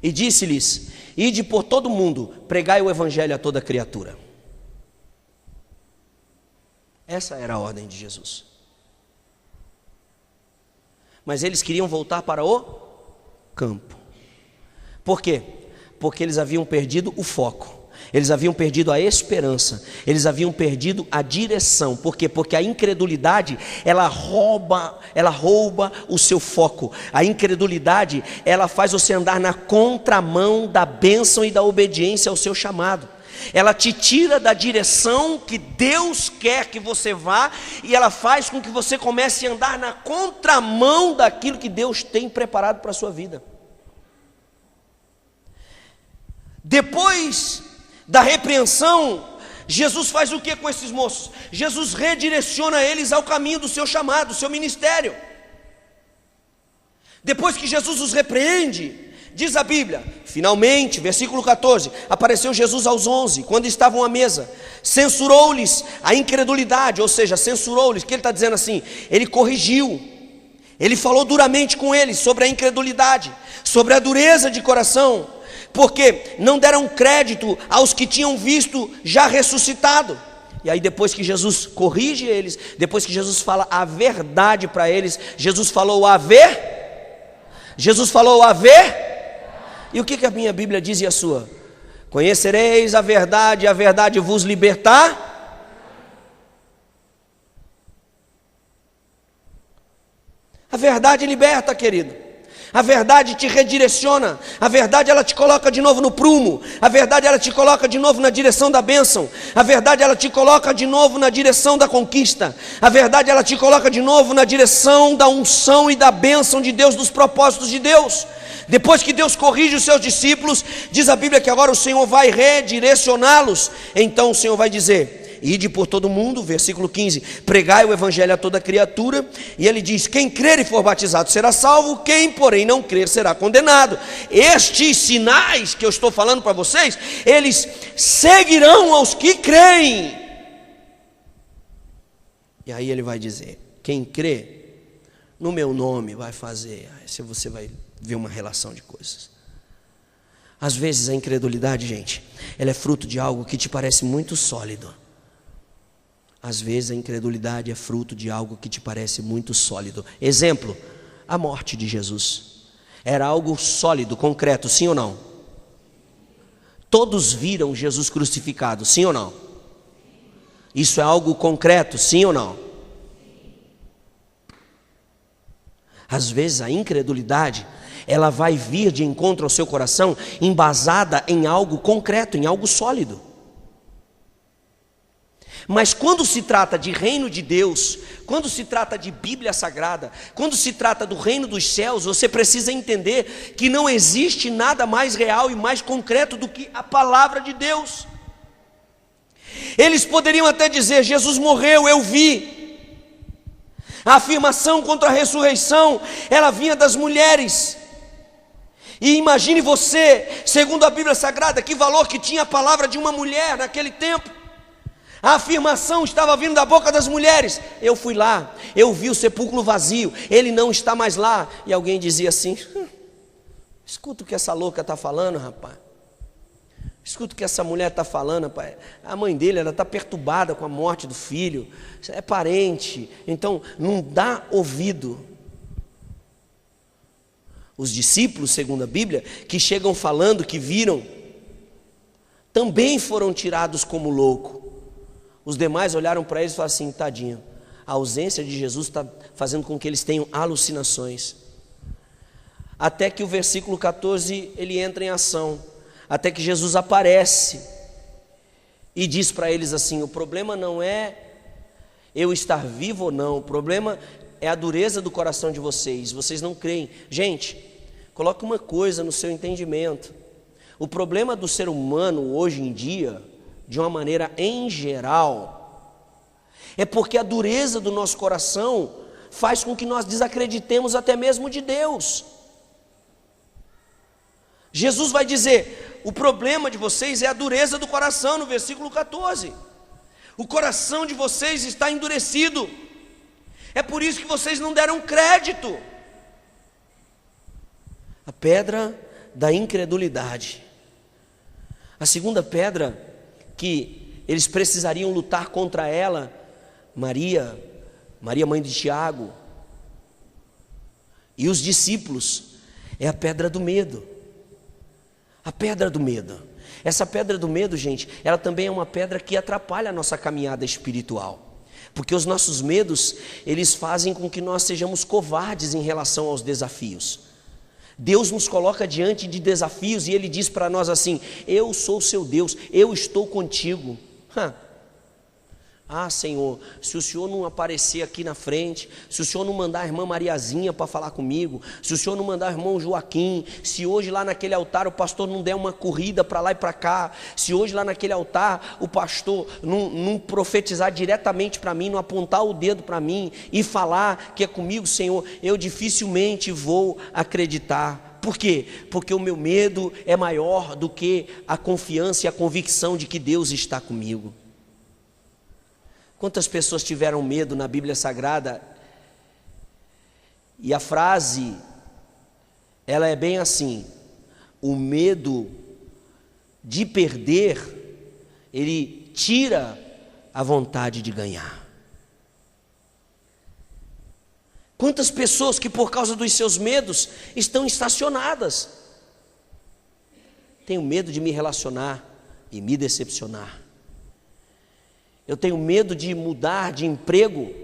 E disse-lhes, ide por todo o mundo, pregai o evangelho a toda criatura. Essa era a ordem de Jesus. Mas eles queriam voltar para o campo. Por quê? Porque eles haviam perdido o foco. Eles haviam perdido a esperança, eles haviam perdido a direção. Por quê? Porque a incredulidade, ela rouba o seu foco. A incredulidade, ela faz você andar na contramão da bênção e da obediência ao seu chamado. Ela te tira da direção que Deus quer que você vá, e ela faz com que você comece a andar na contramão daquilo que Deus tem preparado para a sua vida. Depois da repreensão, Jesus faz o que com esses moços? Jesus redireciona eles ao caminho do seu chamado, do seu ministério. Depois que Jesus os repreende, diz a Bíblia, finalmente, versículo 14, apareceu Jesus aos 11, quando estavam à mesa, censurou-lhes a incredulidade, ou seja, censurou-lhes, que ele está dizendo assim, ele corrigiu, ele falou duramente com eles sobre a incredulidade, sobre a dureza de coração, porque não deram crédito aos que tinham visto já ressuscitado. E aí depois que Jesus corrige eles, depois que Jesus fala a verdade para eles, Jesus falou a ver. E o que a minha Bíblia diz e a sua? Conhecereis a verdade vos libertar. A verdade liberta, querido. A verdade te redireciona, a verdade ela te coloca de novo no prumo, a verdade ela te coloca de novo na direção da bênção, a verdade ela te coloca de novo na direção da conquista, a verdade ela te coloca de novo na direção da unção e da bênção de Deus, dos propósitos de Deus. Depois que Deus corrige os seus discípulos, diz a Bíblia que agora o Senhor vai redirecioná-los. Então o Senhor vai dizer, ide por todo mundo, versículo 15, pregai o evangelho a toda criatura, e ele diz, quem crer e for batizado será salvo, quem porém não crer será condenado. Estes sinais que eu estou falando para vocês, eles seguirão aos que creem. E aí ele vai dizer, quem crê no meu nome vai fazer, aí você vai ver uma relação de coisas. Às vezes a incredulidade, gente, ela é fruto de algo que te parece muito sólido. Às vezes a incredulidade é fruto de algo que te parece muito sólido. Exemplo, a morte de Jesus. Era algo sólido, concreto, sim ou não? Todos viram Jesus crucificado, sim ou não? Isso é algo concreto, sim ou não? Às vezes a incredulidade, ela vai vir de encontro ao seu coração embasada em algo concreto, em algo sólido. Mas quando se trata de reino de Deus, quando se trata de Bíblia Sagrada, quando se trata do reino dos céus, você precisa entender que não existe nada mais real e mais concreto do que a palavra de Deus. Eles poderiam até dizer, Jesus morreu, eu vi. A afirmação contra a ressurreição, ela vinha das mulheres. E imagine você, segundo a Bíblia Sagrada, que valor que tinha a palavra de uma mulher naquele tempo. A afirmação estava vindo da boca das mulheres. Eu fui lá, eu vi o sepulcro vazio, ele não está mais lá. E alguém dizia assim, escuta o que essa louca está falando, rapaz. Escuta o que essa mulher está falando, rapaz. A mãe dele, ela está perturbada com a morte do filho. É parente, então não dá ouvido. Os discípulos, segundo a Bíblia, que chegam falando que viram, também foram tirados como louco. Os demais olharam para eles e falaram assim, tadinho, a ausência de Jesus está fazendo com que eles tenham alucinações. Até que o versículo 14, ele entra em ação, até que Jesus aparece e diz para eles assim, o problema não é eu estar vivo ou não, o problema é a dureza do coração de vocês, vocês não creem. Gente, coloque uma coisa no seu entendimento, o problema do ser humano hoje em dia, de uma maneira em geral, é porque a dureza do nosso coração faz com que nós desacreditemos até mesmo de Deus. Jesus vai dizer, o problema de vocês é a dureza do coração, no versículo 14. O coração de vocês está endurecido, é por isso que vocês não deram crédito. A pedra da incredulidade. A segunda pedra que eles precisariam lutar contra ela, Maria mãe de Tiago, e os discípulos, é a pedra do medo. A pedra do medo. Essa pedra do medo, gente, ela também é uma pedra que atrapalha a nossa caminhada espiritual. Porque os nossos medos, eles fazem com que nós sejamos covardes em relação aos desafios. Deus nos coloca diante de desafios e Ele diz para nós assim: eu sou o seu Deus, eu estou contigo. Ah, Senhor, se o Senhor não aparecer aqui na frente, se o Senhor não mandar a irmã Mariazinha para falar comigo, se o Senhor não mandar o irmão Joaquim, se hoje lá naquele altar o pastor não der uma corrida para lá e para cá, se hoje lá naquele altar o pastor não profetizar diretamente para mim, não apontar o dedo para mim e falar que é comigo, Senhor, eu dificilmente vou acreditar. Por quê? Porque o meu medo é maior do que a confiança e a convicção de que Deus está comigo. Quantas pessoas tiveram medo na Bíblia Sagrada? E a frase, ela é bem assim: o medo de perder, ele tira a vontade de ganhar. Quantas pessoas que por causa dos seus medos estão estacionadas? Tenho medo de me relacionar e me decepcionar. Eu tenho medo de mudar de emprego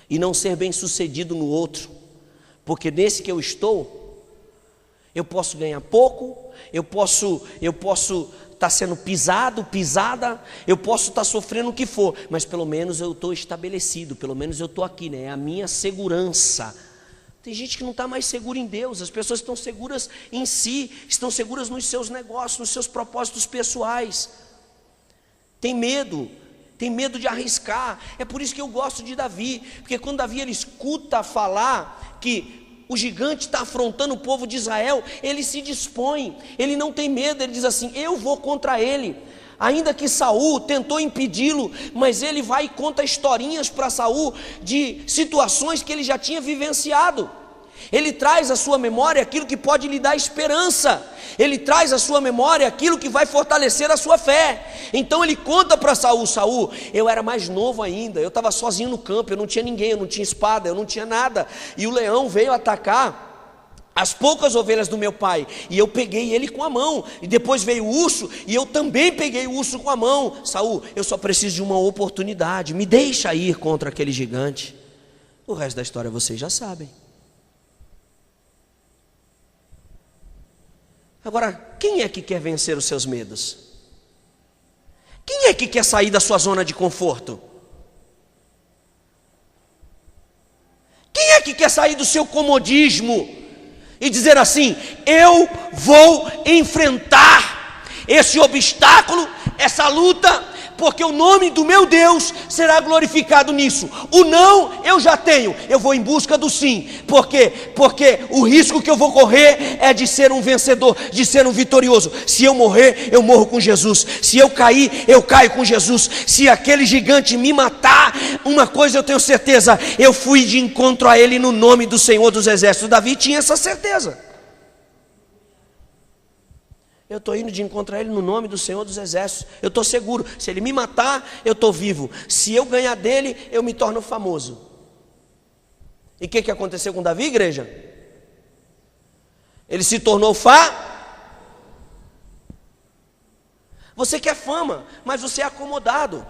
e não ser bem sucedido no outro, porque nesse que eu estou, eu posso ganhar pouco, eu posso estar sendo pisada, eu posso estar sofrendo o que for, mas pelo menos eu estou estabelecido, pelo menos eu estou aqui, né? É a minha segurança. Tem gente que não está mais segura em Deus, as pessoas estão seguras em si, estão seguras nos seus negócios, nos seus propósitos pessoais. Tem medo de arriscar. É por isso que eu gosto de Davi, porque quando Davi ele escuta falar que o gigante está afrontando o povo de Israel, ele se dispõe, ele não tem medo, ele diz assim: eu vou contra ele. Ainda que Saul tentou impedi-lo, mas ele vai e conta historinhas para Saul de situações que ele já tinha vivenciado. Ele traz à sua memória aquilo que pode lhe dar esperança, ele traz à sua memória aquilo que vai fortalecer a sua fé. Então ele conta para Saul: Saul, eu era mais novo ainda, eu estava sozinho no campo, eu não tinha ninguém, eu não tinha espada, eu não tinha nada, e o leão veio atacar as poucas ovelhas do meu pai, e eu peguei ele com a mão, e depois veio o urso, e eu também peguei o urso com a mão. Saul, eu só preciso de uma oportunidade, me deixa ir contra aquele gigante. O resto da história vocês já sabem. Agora, quem é que quer vencer os seus medos? Quem é que quer sair da sua zona de conforto? Quem é que quer sair do seu comodismo e dizer assim: eu vou enfrentar esse obstáculo, essa luta, porque o nome do meu Deus será glorificado nisso. O não eu já tenho, eu vou em busca do sim. Por quê? Porque o risco que eu vou correr é de ser um vencedor, de ser um vitorioso. Se eu morrer, eu morro com Jesus. Se eu cair, eu caio com Jesus. Se aquele gigante me matar, uma coisa eu tenho certeza: eu fui de encontro a ele no nome do Senhor dos Exércitos. Davi tinha essa certeza. Eu estou indo de encontro a ele no nome do Senhor dos Exércitos. Eu estou seguro, se ele me matar, eu estou vivo. Se eu ganhar dele, eu me torno famoso. E o que aconteceu com Davi, igreja? Ele se tornou Você quer fama, mas você é acomodado.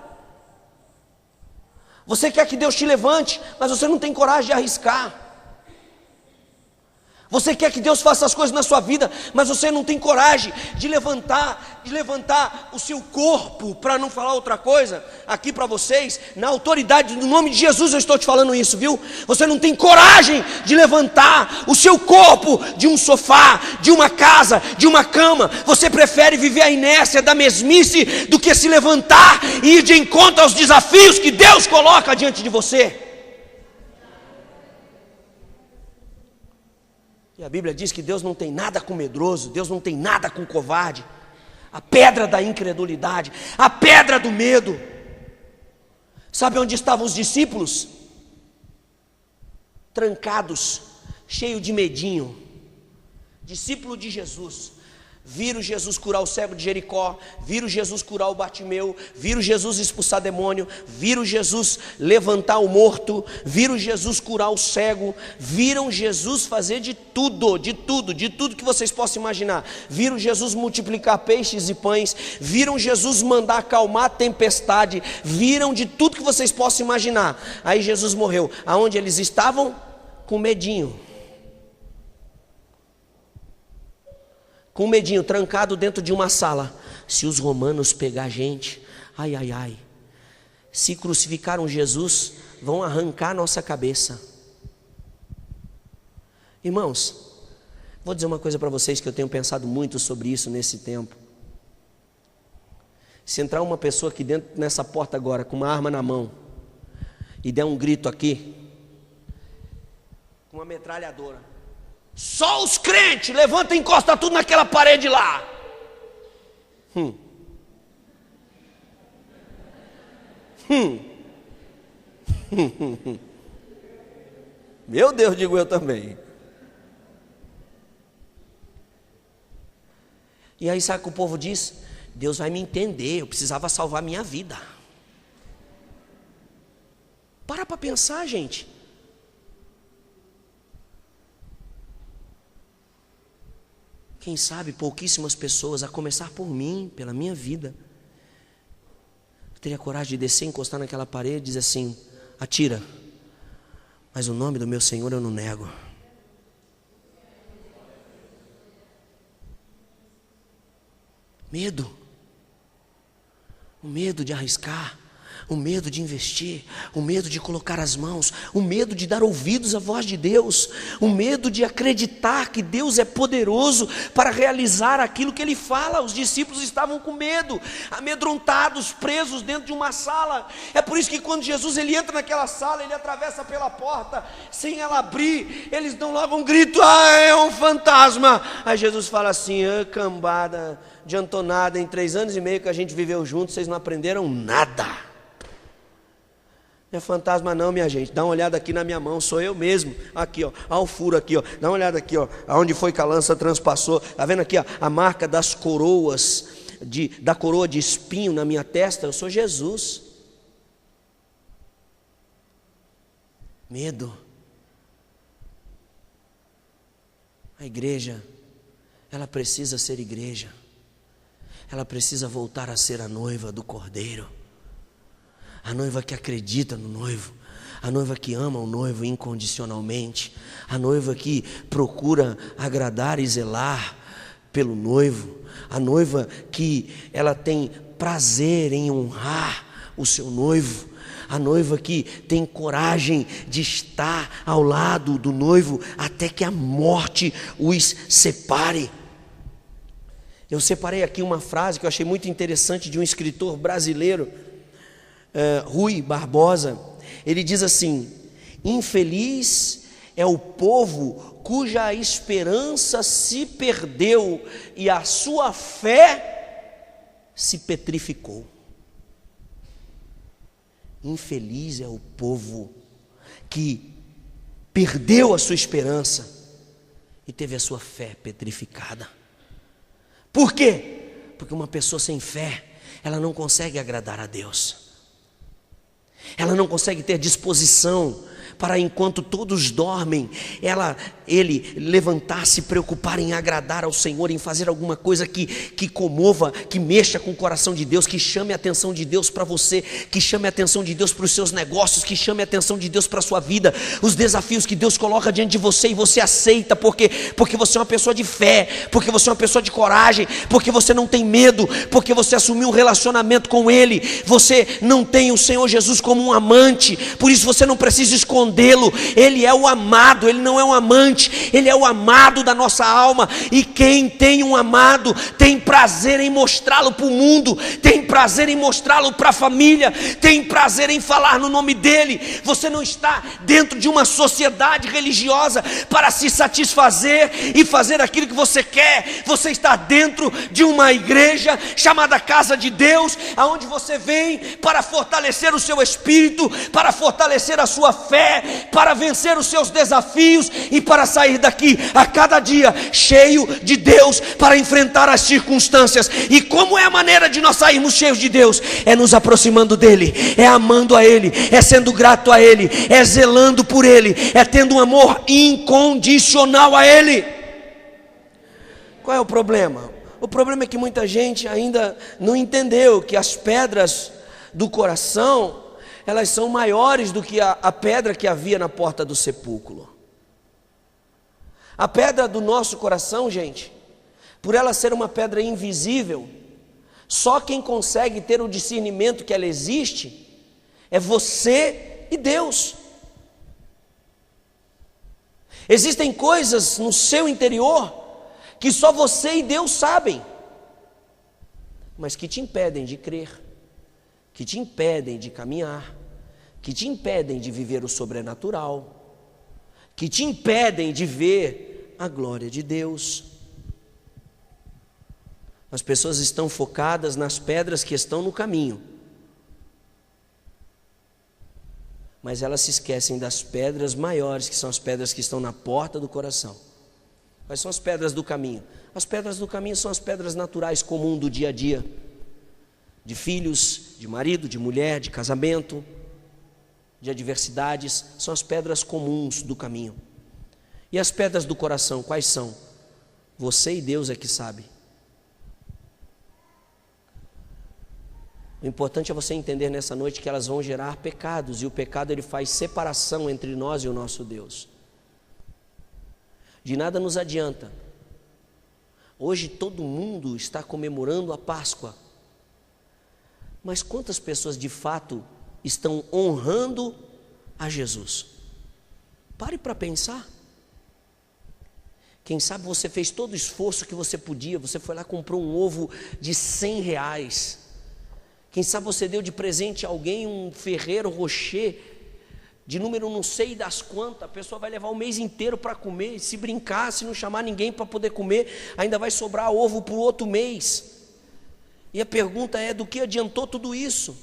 Você quer que Deus te levante, mas você não tem coragem de arriscar. Você quer que Deus faça as coisas na sua vida, mas você não tem coragem de levantar o seu corpo, para não falar outra coisa, aqui para vocês, na autoridade do nome de Jesus eu estou te falando isso, viu? Você não tem coragem de levantar o seu corpo de um sofá, de uma casa, de uma cama. Você prefere viver a inércia da mesmice do que se levantar e ir de encontro aos desafios que Deus coloca diante de você. E a Bíblia diz que Deus não tem nada com medroso, Deus não tem nada com covarde. A pedra da incredulidade, a pedra do medo. Sabe onde estavam os discípulos? Trancados, cheios de medinho. Discípulo de Jesus, Viram Jesus curar o cego de Jericó, viram Jesus curar o Bartimeu, viram Jesus expulsar demônio, viram Jesus levantar o morto, viram Jesus curar o cego, viram Jesus fazer de tudo que vocês possam imaginar. Viram Jesus multiplicar peixes e pães, viram Jesus mandar acalmar a tempestade, viram de tudo que vocês possam imaginar. Aí Jesus morreu. Aonde eles estavam? Com medinho. Com medinho, trancado dentro de uma sala. Se os romanos pegar a gente, ai. Se crucificaram Jesus, vão arrancar a nossa cabeça. Irmãos, vou dizer uma coisa para vocês que eu tenho pensado muito sobre isso nesse tempo. Se entrar uma pessoa aqui dentro, nessa porta agora, com uma arma na mão, e der um grito aqui, com uma metralhadora: só os crentes, levanta e encosta tudo naquela parede lá. Meu Deus, digo eu também. E aí sabe o que o povo diz? Deus vai me entender, eu precisava salvar minha vida. Para pensar, gente. Quem sabe pouquíssimas pessoas, a começar por mim, pela minha vida, eu teria coragem de descer, encostar naquela parede e dizer assim: atira, mas o nome do meu Senhor eu não nego. Medo, o medo de arriscar, o medo de investir, o medo de colocar as mãos, o medo de dar ouvidos à voz de Deus, o medo de acreditar que Deus é poderoso para realizar aquilo que Ele fala. Os discípulos estavam com medo, amedrontados, presos dentro de uma sala. É por isso que quando Jesus ele entra naquela sala, ele atravessa pela porta, sem ela abrir, eles dão logo um grito: é um fantasma. Aí Jesus fala assim: cambada, adiantou nada, em 3 anos e meio que a gente viveu junto, vocês não aprenderam nada. Não é fantasma não, minha gente. Dá uma olhada aqui na minha mão, sou eu mesmo. Aqui, ó, olha o furo aqui, ó. Dá uma olhada aqui, ó, aonde foi que a lança transpassou. Tá vendo aqui, ó, a marca das coroas, da coroa de espinho na minha testa? Eu sou Jesus. Medo. A igreja, ela precisa ser igreja. Ela precisa voltar a ser a noiva do Cordeiro. A noiva que acredita no noivo, a noiva que ama o noivo incondicionalmente, a noiva que procura agradar e zelar pelo noivo, a noiva que ela tem prazer em honrar o seu noivo, a noiva que tem coragem de estar ao lado do noivo até que a morte os separe. Eu separei aqui uma frase que eu achei muito interessante de um escritor brasileiro, Rui Barbosa. Ele diz assim: infeliz é o povo cuja esperança se perdeu e a sua fé se petrificou. Infeliz é o povo que perdeu a sua esperança e teve a sua fé petrificada. Por quê? Porque uma pessoa sem fé, ela não consegue agradar a Deus. Ela não consegue ter disposição para, enquanto todos dormem, ele levantar, se preocupar em agradar ao Senhor, em fazer alguma coisa que comova, que mexa com o coração de Deus, que chame a atenção de Deus para você, que chame a atenção de Deus para os seus negócios, que chame a atenção de Deus para a sua vida, os desafios que Deus coloca diante de você e você aceita, porque você é uma pessoa de fé, porque você é uma pessoa de coragem, porque você não tem medo, porque você assumiu um relacionamento com Ele, você não tem o Senhor Jesus como um amante, por isso você não precisa escondê-lo. Ele é o amado, Ele não é um amante, Ele é o amado da nossa alma. E quem tem um amado tem prazer em mostrá-lo para o mundo, tem prazer em mostrá-lo para a família, tem prazer em falar no nome dEle. Você não está dentro de uma sociedade religiosa para se satisfazer e fazer aquilo que você quer. Você está dentro de uma igreja chamada Casa de Deus, aonde você vem para fortalecer o seu espírito, para fortalecer a sua fé, fé para vencer os seus desafios e para sair daqui a cada dia cheio de Deus para enfrentar as circunstâncias. E como é a maneira de nós sairmos cheios de Deus? É nos aproximando dele, é amando a ele, é sendo grato a ele, é zelando por ele, é tendo um amor incondicional a ele. Qual é o problema? O problema é que muita gente ainda não entendeu que as pedras do coração, elas são maiores do que a pedra que havia na porta do sepulcro. A pedra do nosso coração, gente, por ela ser uma pedra invisível, só quem consegue ter o discernimento que ela existe é você e Deus. Existem coisas no seu interior que só você e Deus sabem, mas que te impedem de crer, que te impedem de caminhar, que te impedem de viver o sobrenatural, que te impedem de ver a glória de Deus. As pessoas estão focadas nas pedras que estão no caminho, mas elas se esquecem das pedras maiores, que são as pedras que estão na porta do coração. Quais são as pedras do caminho? As pedras do caminho são as pedras naturais comuns do dia a dia, de filhos, de marido, de mulher, de casamento, de adversidades, são as pedras comuns do caminho. E as pedras do coração, quais são? Você e Deus é que sabe. O importante é você entender nessa noite que elas vão gerar pecados, e o pecado ele faz separação entre nós e o nosso Deus. De nada nos adianta. Hoje todo mundo está comemorando a Páscoa, mas quantas pessoas de fato estão honrando a Jesus? Pare para pensar. Quem sabe você fez todo o esforço que você podia, você foi lá e comprou um ovo de R$100. Quem sabe você deu de presente a alguém um Ferrero Rocher de número não sei das quantas, a pessoa vai levar o mês inteiro para comer, se brincar, se não chamar ninguém para poder comer, ainda vai sobrar ovo para o outro mês. E a pergunta é, do que adiantou tudo isso?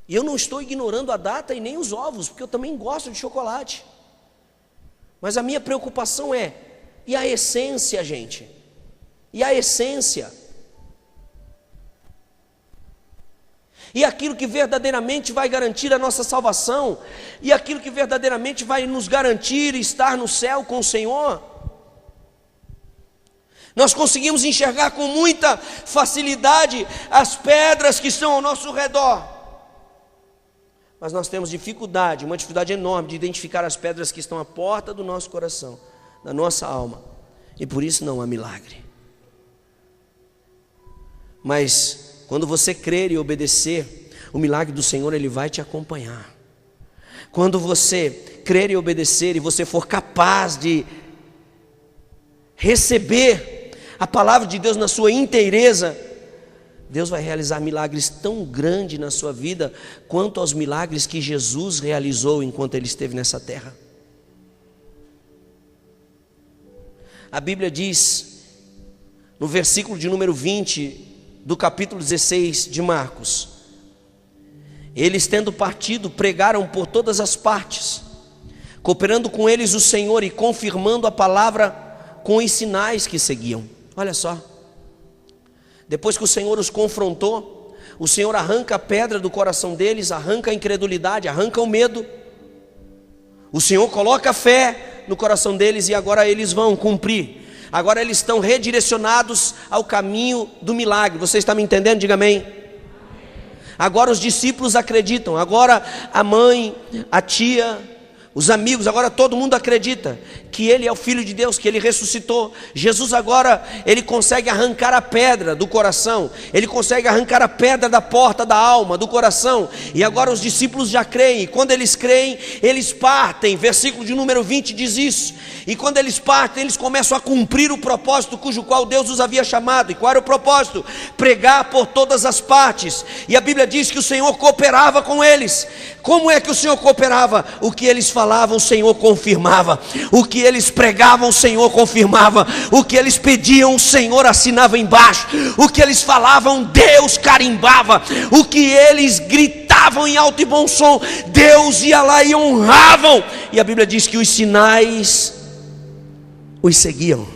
E eu não estou ignorando a data e nem os ovos, porque eu também gosto de chocolate. Mas a minha preocupação é, e a essência, gente? E a essência? E aquilo que verdadeiramente vai garantir a nossa salvação, e aquilo que verdadeiramente vai nos garantir estar no céu com o Senhor. Nós conseguimos enxergar com muita facilidade as pedras que estão ao nosso redor, mas nós temos dificuldade, uma dificuldade enorme de identificar as pedras que estão à porta do nosso coração, da nossa alma, e por isso não há milagre. Mas quando você crer e obedecer, o milagre do Senhor ele vai te acompanhar. Quando você crer e obedecer e você for capaz de receber a palavra de Deus na sua inteireza, Deus vai realizar milagres tão grandes na sua vida quanto aos milagres que Jesus realizou enquanto ele esteve nessa terra. A Bíblia diz, no versículo de número 20 do capítulo 16 de Marcos: eles, tendo partido, pregaram por todas as partes, cooperando com eles o Senhor e confirmando a palavra com os sinais que seguiam. Olha só, depois que o Senhor os confrontou, o Senhor arranca a pedra do coração deles, arranca a incredulidade, arranca o medo. O Senhor coloca a fé no coração deles e agora eles vão cumprir. Agora eles estão redirecionados ao caminho do milagre. Você está me entendendo? Diga amém. Agora os discípulos acreditam, agora a mãe, a tia, os amigos, agora todo mundo acredita que Ele é o Filho de Deus, que Ele ressuscitou. Jesus agora, Ele consegue arrancar a pedra do coração, Ele consegue arrancar a pedra da porta da alma, do coração, e agora os discípulos já creem. E quando eles creem, eles partem. Versículo de número 20 diz isso. E quando eles partem, eles começam a cumprir o propósito cujo qual Deus os havia chamado. E qual era o propósito? Pregar por todas as partes. E a Bíblia diz que o Senhor cooperava com eles. Como é que o Senhor cooperava? O que eles falavam, o Senhor confirmava. O que eles pregavam, o Senhor confirmava. O que eles pediam, o Senhor assinava embaixo. O que eles falavam, Deus carimbava. O que eles gritavam, cantavam em alto e bom som, Deus ia lá e honravam. E a Bíblia diz que os sinais os seguiam.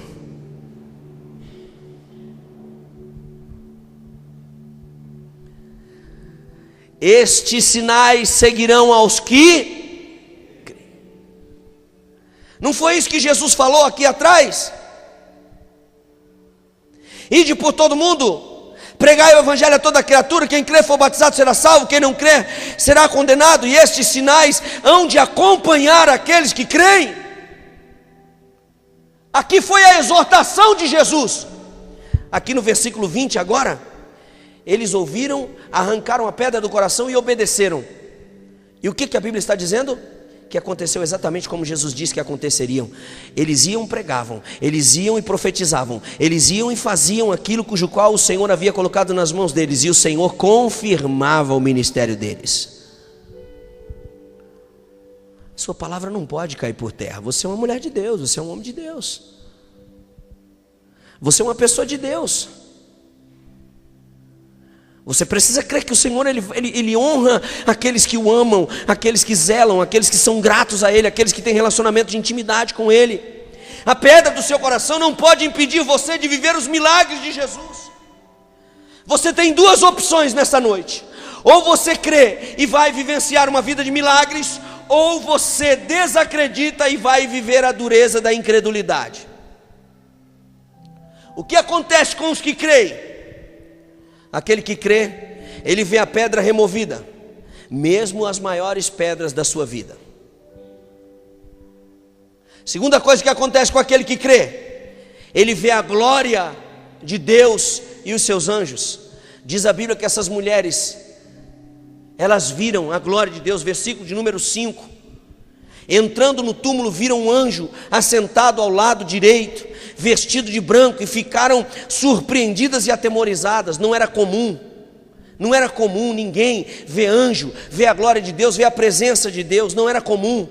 Estes sinais seguirão aos que creem. Não foi isso que Jesus falou aqui atrás? Ide por todo mundo, pregai o evangelho a toda criatura, quem crer for batizado será salvo, quem não crer será condenado, e estes sinais hão de acompanhar aqueles que creem. Aqui foi a exortação de Jesus. Aqui no versículo 20 agora, eles ouviram, arrancaram a pedra do coração e obedeceram. E o que a Bíblia está dizendo? Que aconteceu exatamente como Jesus disse que aconteceriam. Eles iam e pregavam, eles iam e profetizavam, eles iam e faziam aquilo cujo qual o Senhor havia colocado nas mãos deles, e o Senhor confirmava o ministério deles. Sua palavra não pode cair por terra. Você é uma mulher de Deus, você é um homem de Deus, você é uma pessoa de Deus. Você precisa crer que o Senhor ele honra aqueles que o amam, aqueles que zelam, aqueles que são gratos a Ele, aqueles que têm relacionamento de intimidade com Ele. A pedra do seu coração não pode impedir você de viver os milagres de Jesus. Você tem duas opções nessa noite: ou você crê e vai vivenciar uma vida de milagres, ou você desacredita e vai viver a dureza da incredulidade. O que acontece com os que creem? Aquele que crê, ele vê a pedra removida, mesmo as maiores pedras da sua vida. Segunda coisa que acontece com aquele que crê, ele vê a glória de Deus e os seus anjos. Diz a Bíblia que essas mulheres, elas viram a glória de Deus, versículo de número 5. Entrando no túmulo, viram um anjo assentado ao lado direito, vestido de branco, e ficaram surpreendidas e atemorizadas. Não era comum ninguém ver anjo, ver a glória de Deus, ver a presença de Deus. Não era comum.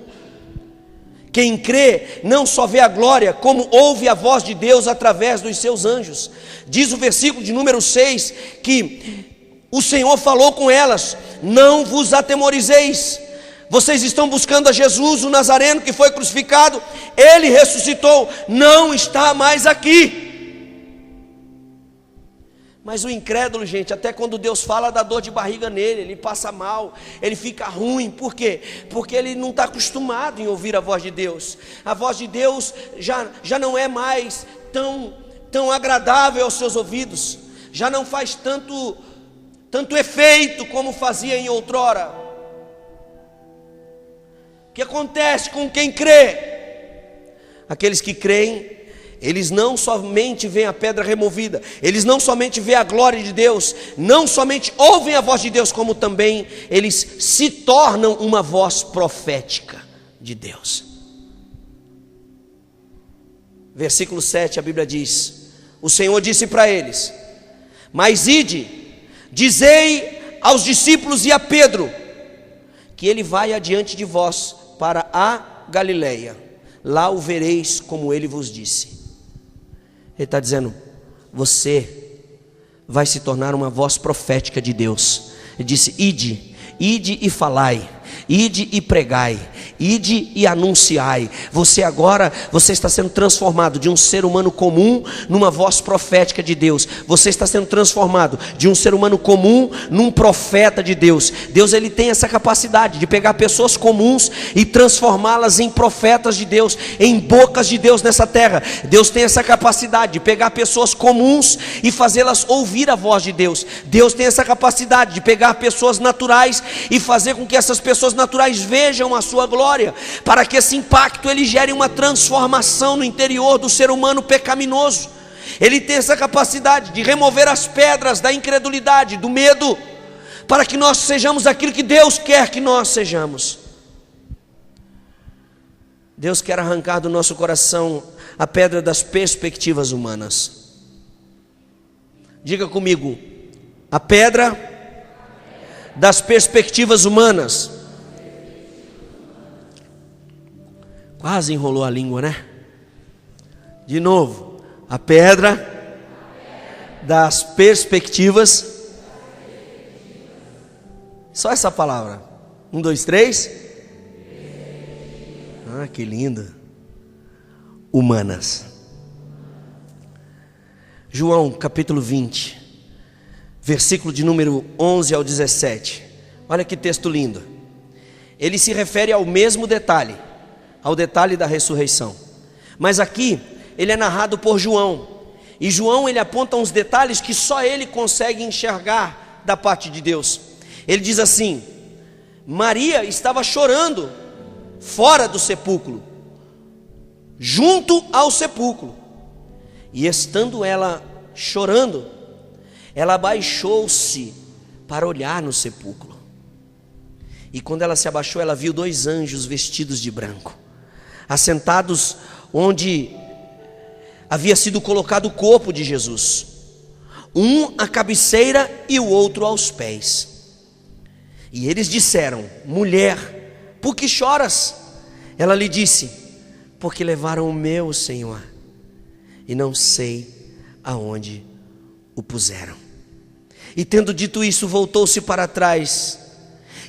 Quem crê não só vê a glória, como ouve a voz de Deus através dos seus anjos. Diz o versículo de número 6 que o Senhor falou com elas: não vos atemorizeis. Vocês estão buscando a Jesus, o Nazareno, que foi crucificado. Ele ressuscitou, não está mais aqui. Mas o incrédulo, gente, até quando Deus fala, dá dor de barriga nele, ele passa mal, ele fica ruim. Por quê? Porque ele não está acostumado em ouvir a voz de Deus. A voz de Deus já não é mais tão agradável aos seus ouvidos, já não faz tanto efeito como fazia em outrora. O que acontece com quem crê? Aqueles que creem, eles não somente veem a pedra removida, eles não somente veem a glória de Deus, não somente ouvem a voz de Deus, como também eles se tornam uma voz profética de Deus. Versículo 7, a Bíblia diz: o Senhor disse para eles: mas ide, dizei aos discípulos e a Pedro, que ele vai adiante de vós para a Galileia, lá o vereis como ele vos disse. Ele está dizendo: você vai se tornar uma voz profética de Deus. Ele disse: ide e falai, ide e pregai, ide e anunciai. Você está sendo transformado de um ser humano comum numa voz profética de Deus. Você está sendo transformado de um ser humano comum num profeta de Deus. Deus, ele tem essa capacidade de pegar pessoas comuns e transformá-las em profetas de Deus, em bocas de Deus nessa terra. Deus tem essa capacidade de pegar pessoas comuns e fazê-las ouvir a voz de Deus. Deus tem essa capacidade de pegar pessoas naturais e fazer com que essas pessoas naturais vejam a sua glória, para que esse impacto ele gere uma transformação no interior do ser humano pecaminoso. Ele tem essa capacidade de remover as pedras da incredulidade, do medo, para que nós sejamos aquilo que Deus quer que nós sejamos. Deus quer arrancar do nosso coração a pedra das perspectivas humanas. Diga comigo: a pedra das perspectivas humanas. Quase enrolou a língua, né? De novo: a pedra das perspectivas. Só essa palavra. 1, 2, 3. Ah, que lindo. Humanas. João capítulo 20, versículo de número 11 ao 17. Olha que texto lindo. Ele se refere ao mesmo detalhe, ao detalhe da ressurreição. Mas aqui ele é narrado por João. E João ele aponta uns detalhes que só ele consegue enxergar da parte de Deus. Ele diz assim: Maria estava chorando fora do sepulcro, junto ao sepulcro. E estando ela chorando, ela abaixou-se para olhar no sepulcro. E quando ela se abaixou, ela viu 2 anjos vestidos de branco, assentados onde havia sido colocado o corpo de Jesus, um à cabeceira e o outro aos pés. E eles disseram: mulher, por que choras? Ela lhe disse: porque levaram o meu Senhor, e não sei aonde o puseram. E tendo dito isso, voltou-se para trás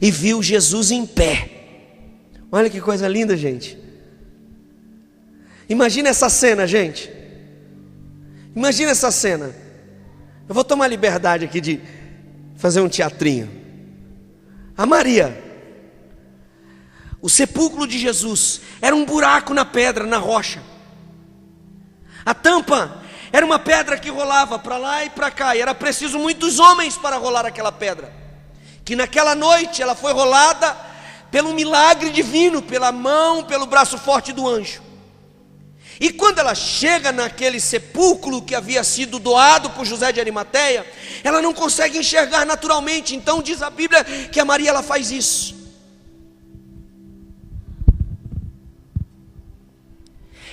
e viu Jesus em pé. Olha que coisa linda, gente. Imagina essa cena, gente. Imagina essa cena. Eu vou tomar liberdade aqui de fazer um teatrinho. A Maria, o sepulcro de Jesus era um buraco na pedra, na rocha. A tampa era uma pedra que rolava para lá e para cá, e era preciso muitos homens para rolar aquela pedra, que naquela noite ela foi rolada pelo milagre divino, pela mão, pelo braço forte do anjo. E quando ela chega naquele sepulcro que havia sido doado por José de Arimateia, ela não consegue enxergar naturalmente. Então diz a Bíblia que a Maria ela faz isso.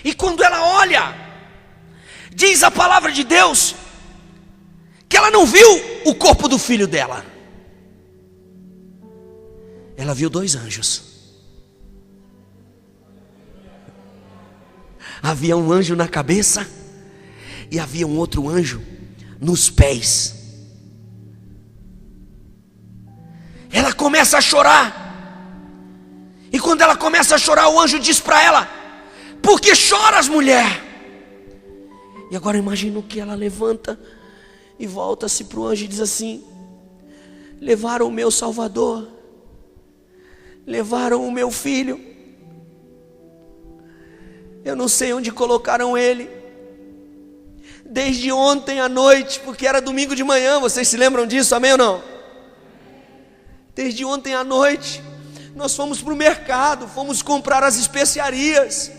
E quando ela olha, diz a palavra de Deus que ela não viu o corpo do filho dela. Ela viu 2 anjos. Havia um anjo na cabeça e havia um outro anjo nos pés. Ela começa a chorar. E quando ela começa a chorar, o anjo diz para ela: por que choras, mulher? E agora imagino que ela levanta e volta-se para o anjo e diz assim: levaram o meu Salvador, levaram o meu filho, eu não sei onde colocaram ele, desde ontem à noite, porque era domingo de manhã, vocês se lembram disso, amém ou não? Desde ontem à noite, nós fomos para o mercado, fomos comprar as especiarias,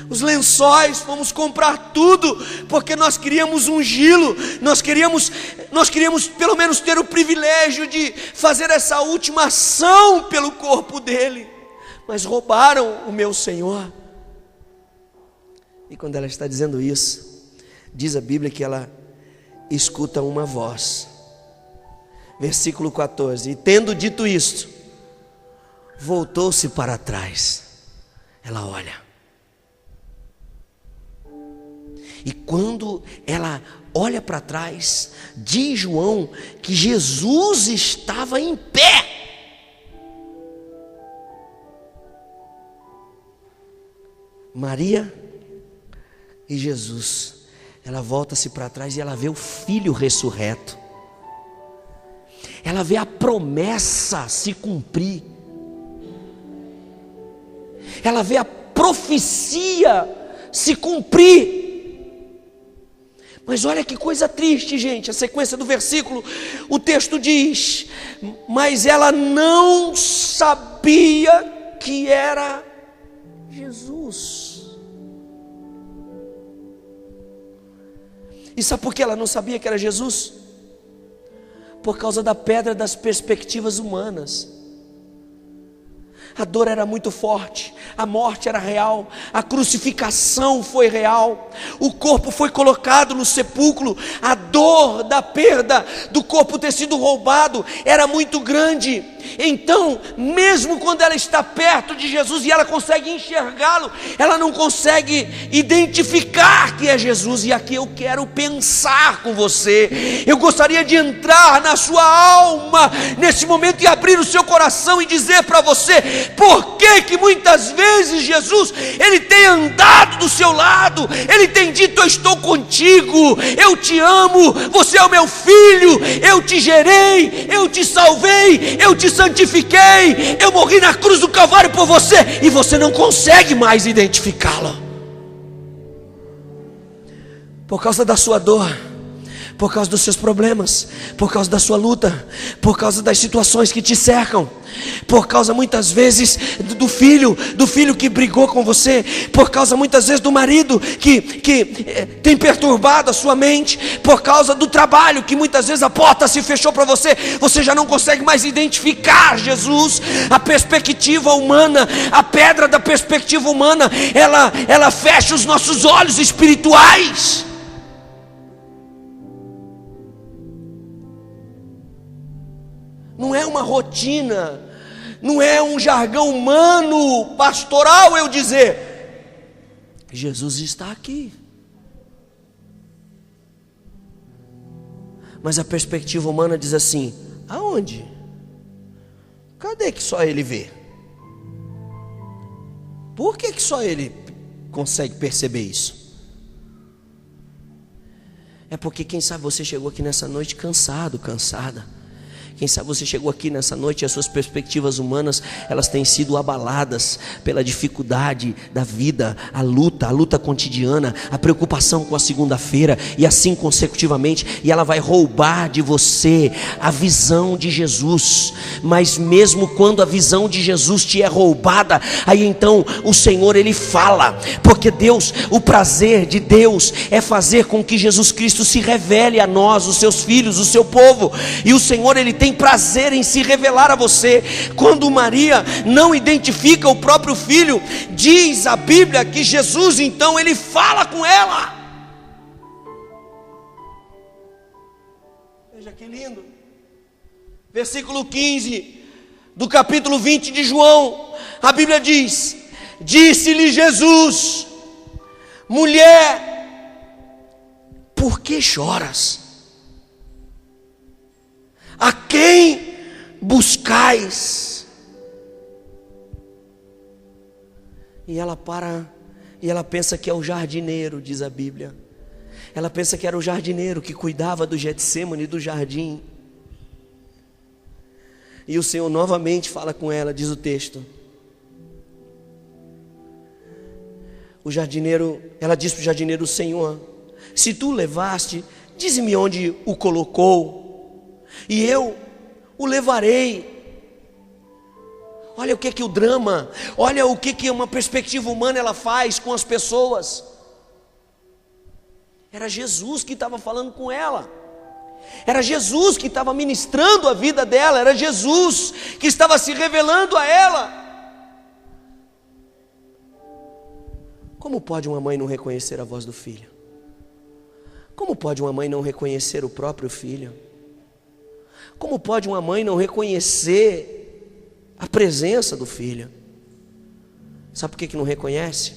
os lençóis, fomos comprar tudo, porque nós queríamos ungí-lo, nós queríamos pelo menos ter o privilégio de fazer essa última ação pelo corpo dele, mas roubaram o meu Senhor. E quando ela está dizendo isso, diz a Bíblia que ela escuta uma voz. Versículo 14: e tendo dito isto, voltou-se para trás. Ela olha. E quando ela olha para trás, diz João que Jesus estava em pé. Maria e Jesus, ela volta-se para trás e ela vê o Filho ressurreto. Ela vê a promessa se cumprir. Ela vê a profecia se cumprir. Mas olha que coisa triste, gente, a sequência do versículo, o texto diz: mas ela não sabia que era Jesus. E sabe por que ela não sabia que era Jesus? Por causa da pedra das perspectivas humanas. A dor era muito forte, a morte era real, a crucificação foi real, o corpo foi colocado no sepulcro, a dor da perda do corpo ter sido roubado era muito grande. Então, mesmo quando ela está perto de Jesus e ela consegue enxergá-lo, ela não consegue identificar que é Jesus. E aqui eu quero pensar com você, eu gostaria de entrar na sua alma nesse momento e abrir o seu coração e dizer para você, por que muitas vezes Jesus, Ele tem andado do seu lado, Ele tem dito, eu estou contigo, eu te amo, você é o meu filho, eu te gerei, eu te salvei, eu te santifiquei, eu morri na cruz do Calvário por você, e você não consegue mais identificá-lo, por causa da sua dor, por causa dos seus problemas, por causa da sua luta, por causa das situações que te cercam, por causa muitas vezes do filho que brigou com você, por causa muitas vezes do marido que tem perturbado a sua mente, por causa do trabalho que muitas vezes a porta se fechou para você, você já não consegue mais identificar Jesus. A perspectiva humana, a pedra da perspectiva humana, ela fecha os nossos olhos espirituais. Não é uma rotina, não é um jargão humano, pastoral eu dizer, Jesus está aqui. Mas a perspectiva humana diz assim, aonde? Cadê que só Ele vê? Por que só Ele consegue perceber isso? É porque quem sabe você chegou aqui nessa noite cansado, cansada. Quem sabe você chegou aqui nessa noite e as suas perspectivas humanas, elas têm sido abaladas pela dificuldade da vida, a luta cotidiana, a preocupação com a segunda-feira, e assim consecutivamente, e ela vai roubar de você a visão de Jesus. Mas mesmo quando a visão de Jesus te é roubada, aí então o Senhor Ele fala, porque Deus, o prazer de Deus é fazer com que Jesus Cristo se revele a nós, os seus filhos, o seu povo, e o Senhor Ele tem prazer em se revelar a você. Quando Maria não identifica o próprio filho, diz a Bíblia que Jesus então Ele fala com ela. Veja que lindo, versículo 15 do capítulo 20 de João, a Bíblia diz, disse-lhe Jesus, mulher, por que choras? A quem buscais? E ela para, e ela pensa que é o jardineiro, diz a Bíblia. Ela pensa que era o jardineiro que cuidava do Getsêmani, do jardim. E o Senhor novamente fala com ela, diz o texto. O jardineiro, ela diz para o jardineiro, Senhor, se tu o levaste, dize-me onde o colocou, e eu o levarei. Olha o que o drama, olha o que uma perspectiva humana ela faz com as pessoas. Era Jesus que estava falando com ela, era Jesus que estava ministrando a vida dela, era Jesus que estava se revelando a ela. Como pode uma mãe não reconhecer a voz do filho? Como pode uma mãe não reconhecer o próprio filho? Como pode uma mãe não reconhecer a presença do filho? Sabe por que não reconhece?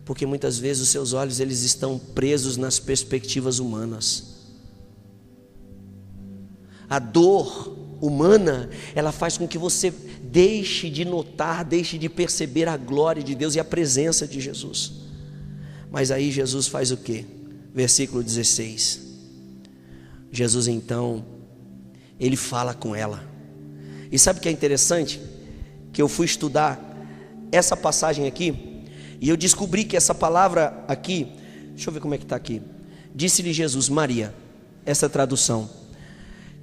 Porque muitas vezes os seus olhos eles estão presos nas perspectivas humanas. A dor humana, ela faz com que você deixe de notar, deixe de perceber a glória de Deus e a presença de Jesus. Mas aí Jesus faz o quê? Versículo 16. Jesus então, Ele fala com ela. E sabe o que é interessante? Que eu fui estudar essa passagem aqui, e eu descobri que essa palavra aqui, deixa eu ver como é que está aqui. Disse-lhe Jesus, Maria, essa tradução.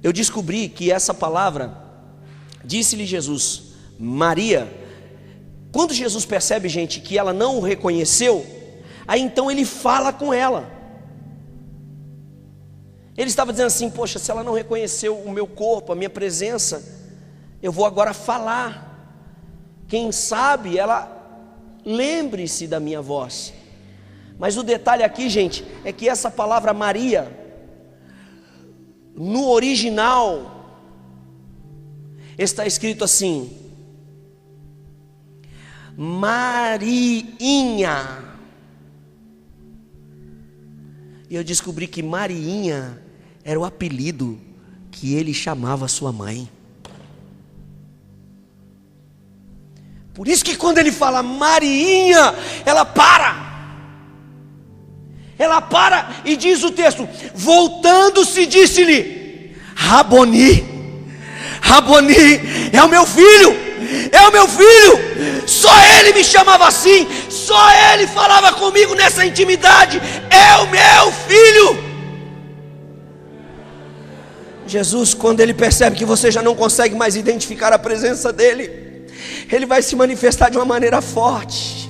Eu descobri que essa palavra, disse-lhe Jesus, Maria, quando Jesus percebe, gente, que ela não o reconheceu, aí então Ele fala com ela. Ele estava dizendo assim, poxa, se ela não reconheceu o meu corpo, a minha presença, eu vou agora falar. Quem sabe ela lembre-se da minha voz. Mas o detalhe aqui, gente, é que essa palavra Maria, no original, está escrito assim: Mariinha. E eu descobri que Mariinha era o apelido que ele chamava sua mãe. Por isso que quando ele fala Mariinha, ela para. Ela para e diz o texto: voltando-se, disse-lhe: Raboni, Raboni, é o meu filho, é o meu filho. Só ele me chamava assim, só ele falava comigo nessa intimidade: é o meu filho. Jesus, quando ele percebe que você já não consegue mais identificar a presença dele, ele vai se manifestar de uma maneira forte.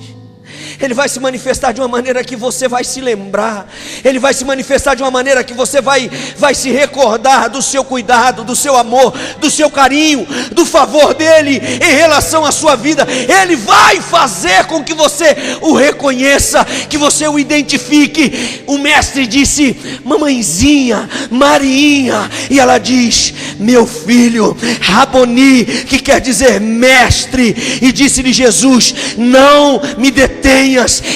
Ele vai se manifestar de uma maneira que você vai se lembrar. Ele vai se manifestar de uma maneira que você vai se recordar do seu cuidado, do seu amor, do seu carinho, do favor dele em relação à sua vida. Ele vai fazer com que você o reconheça, que você o identifique. O mestre disse: mamãezinha, Mariinha. E ela diz: meu filho, Raboni, que quer dizer mestre. E disse-lhe Jesus: não me detenha,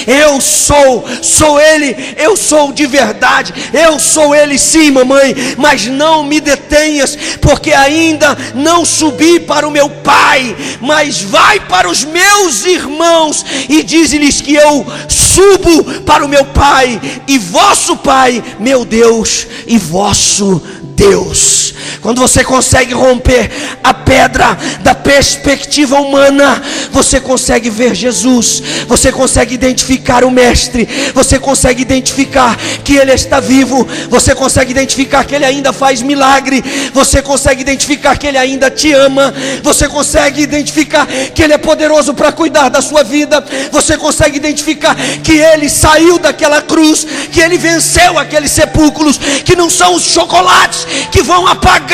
eu sou ele, eu sou de verdade, eu sou ele sim, mamãe, mas não me detenhas, porque ainda não subi para o meu pai, mas vai para os meus irmãos e diz-lhes que eu subo para o meu pai e vosso pai, meu Deus e vosso Deus. Quando você consegue romper a pedra da perspectiva humana, você consegue ver Jesus, você consegue identificar o mestre, você consegue identificar que ele está vivo, você consegue identificar que ele ainda faz milagre, você consegue identificar que ele ainda te ama, você consegue identificar que ele é poderoso para cuidar da sua vida, você consegue identificar que ele saiu daquela cruz, que ele venceu aqueles sepulcros, que não são os chocolates que vão apagar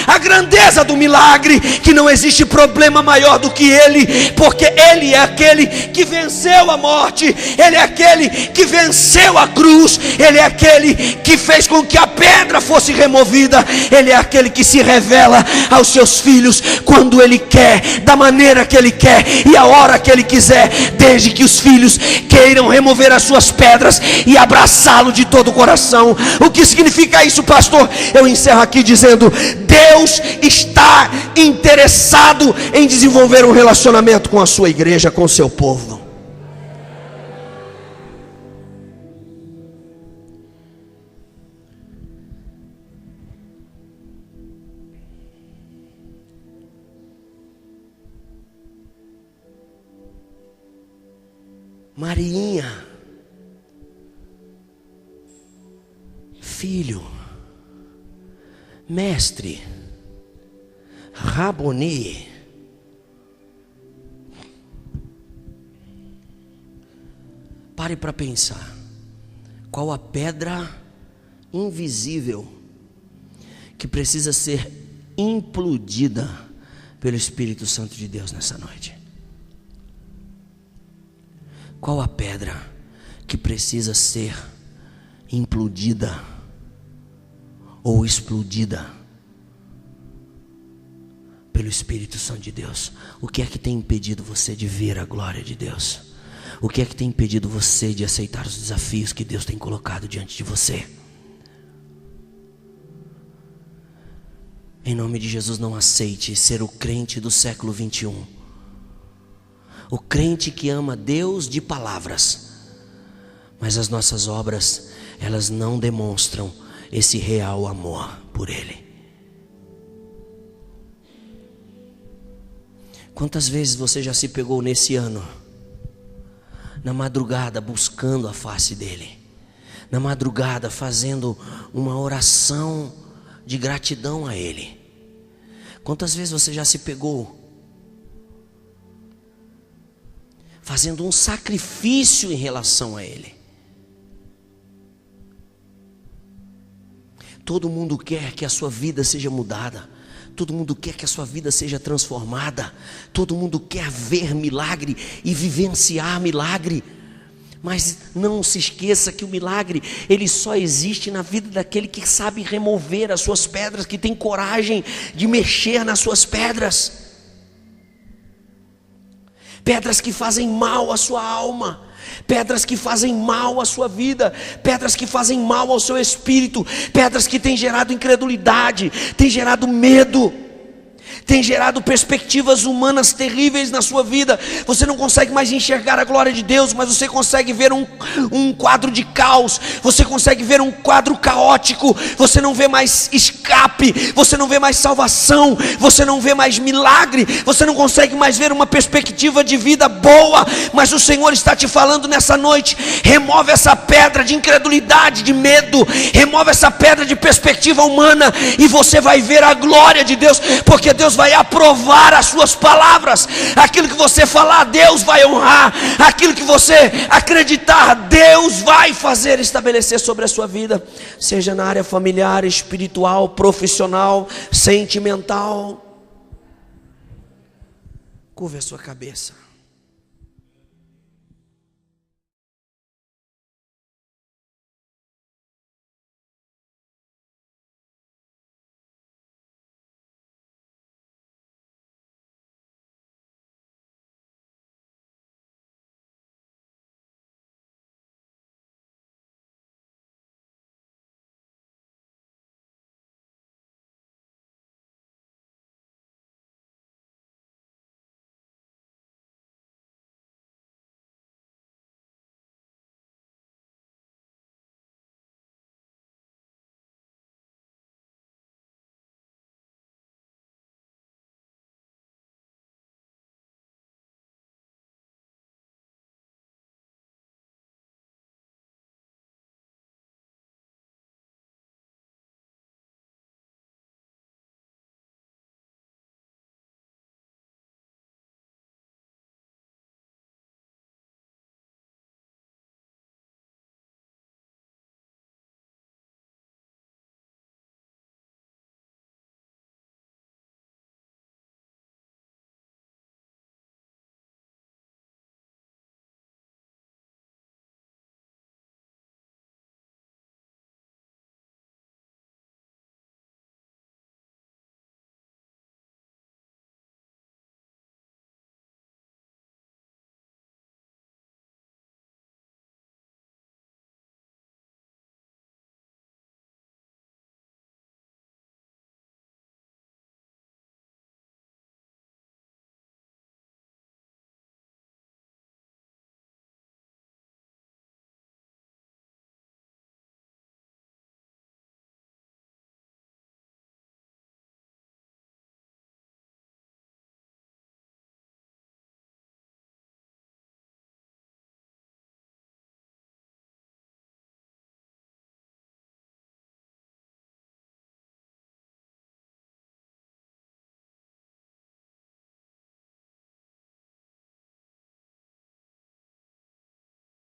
a grandeza do milagre, que não existe problema maior do que ele, porque ele é aquele que venceu a morte, ele é aquele que venceu a cruz, ele é aquele que fez com que a pedra fosse removida, ele é aquele que se revela aos seus filhos quando ele quer, da maneira que ele quer e a hora que ele quiser, desde que os filhos queiram remover as suas pedras e abraçá-lo de todo o coração. O que significa isso, pastor? Eu encerro aqui dizendo: Deus está interessado em desenvolver um relacionamento com a sua igreja, com o seu povo. Mariinha, filho, mestre, Raboni. Pare para pensar. Qual a pedra invisível que precisa ser implodida pelo Espírito Santo de Deus nessa noite? Qual a pedra que precisa ser implodida ou explodida pelo Espírito Santo de Deus? O que é que tem impedido você de ver a glória de Deus? O que é que tem impedido você de aceitar os desafios que Deus tem colocado diante de você? Em nome de Jesus, não aceite ser o crente do século 21. O crente que ama Deus de palavras, mas as nossas obras, elas não demonstram esse real amor por Ele. Quantas vezes você já se pegou nesse ano, na madrugada buscando a face dEle, na madrugada fazendo uma oração de gratidão a Ele? Quantas vezes você já se pegou fazendo um sacrifício em relação a Ele? Todo mundo quer que a sua vida seja mudada. Todo mundo quer que a sua vida seja transformada. Todo mundo quer ver milagre e vivenciar milagre. Mas não se esqueça que o milagre, ele só existe na vida daquele que sabe remover as suas pedras, que tem coragem de mexer nas suas pedras. Pedras que fazem mal à sua alma, pedras que fazem mal à sua vida, pedras que fazem mal ao seu espírito, pedras que têm gerado incredulidade, têm gerado medo, tem gerado perspectivas humanas terríveis na sua vida. Você não consegue mais enxergar a glória de Deus, mas você consegue ver um quadro de caos, você consegue ver um quadro caótico, você não vê mais escape, você não vê mais salvação, você não vê mais milagre, você não consegue mais ver uma perspectiva de vida boa. Mas o Senhor está te falando nessa noite: remove essa pedra de incredulidade, de medo, remove essa pedra de perspectiva humana, e você vai ver a glória de Deus, porque Deus vai aprovar as suas palavras. Aquilo que você falar, Deus vai honrar. Aquilo que você acreditar, Deus vai fazer estabelecer sobre a sua vida, seja na área familiar, espiritual, profissional, sentimental. Curva a sua cabeça.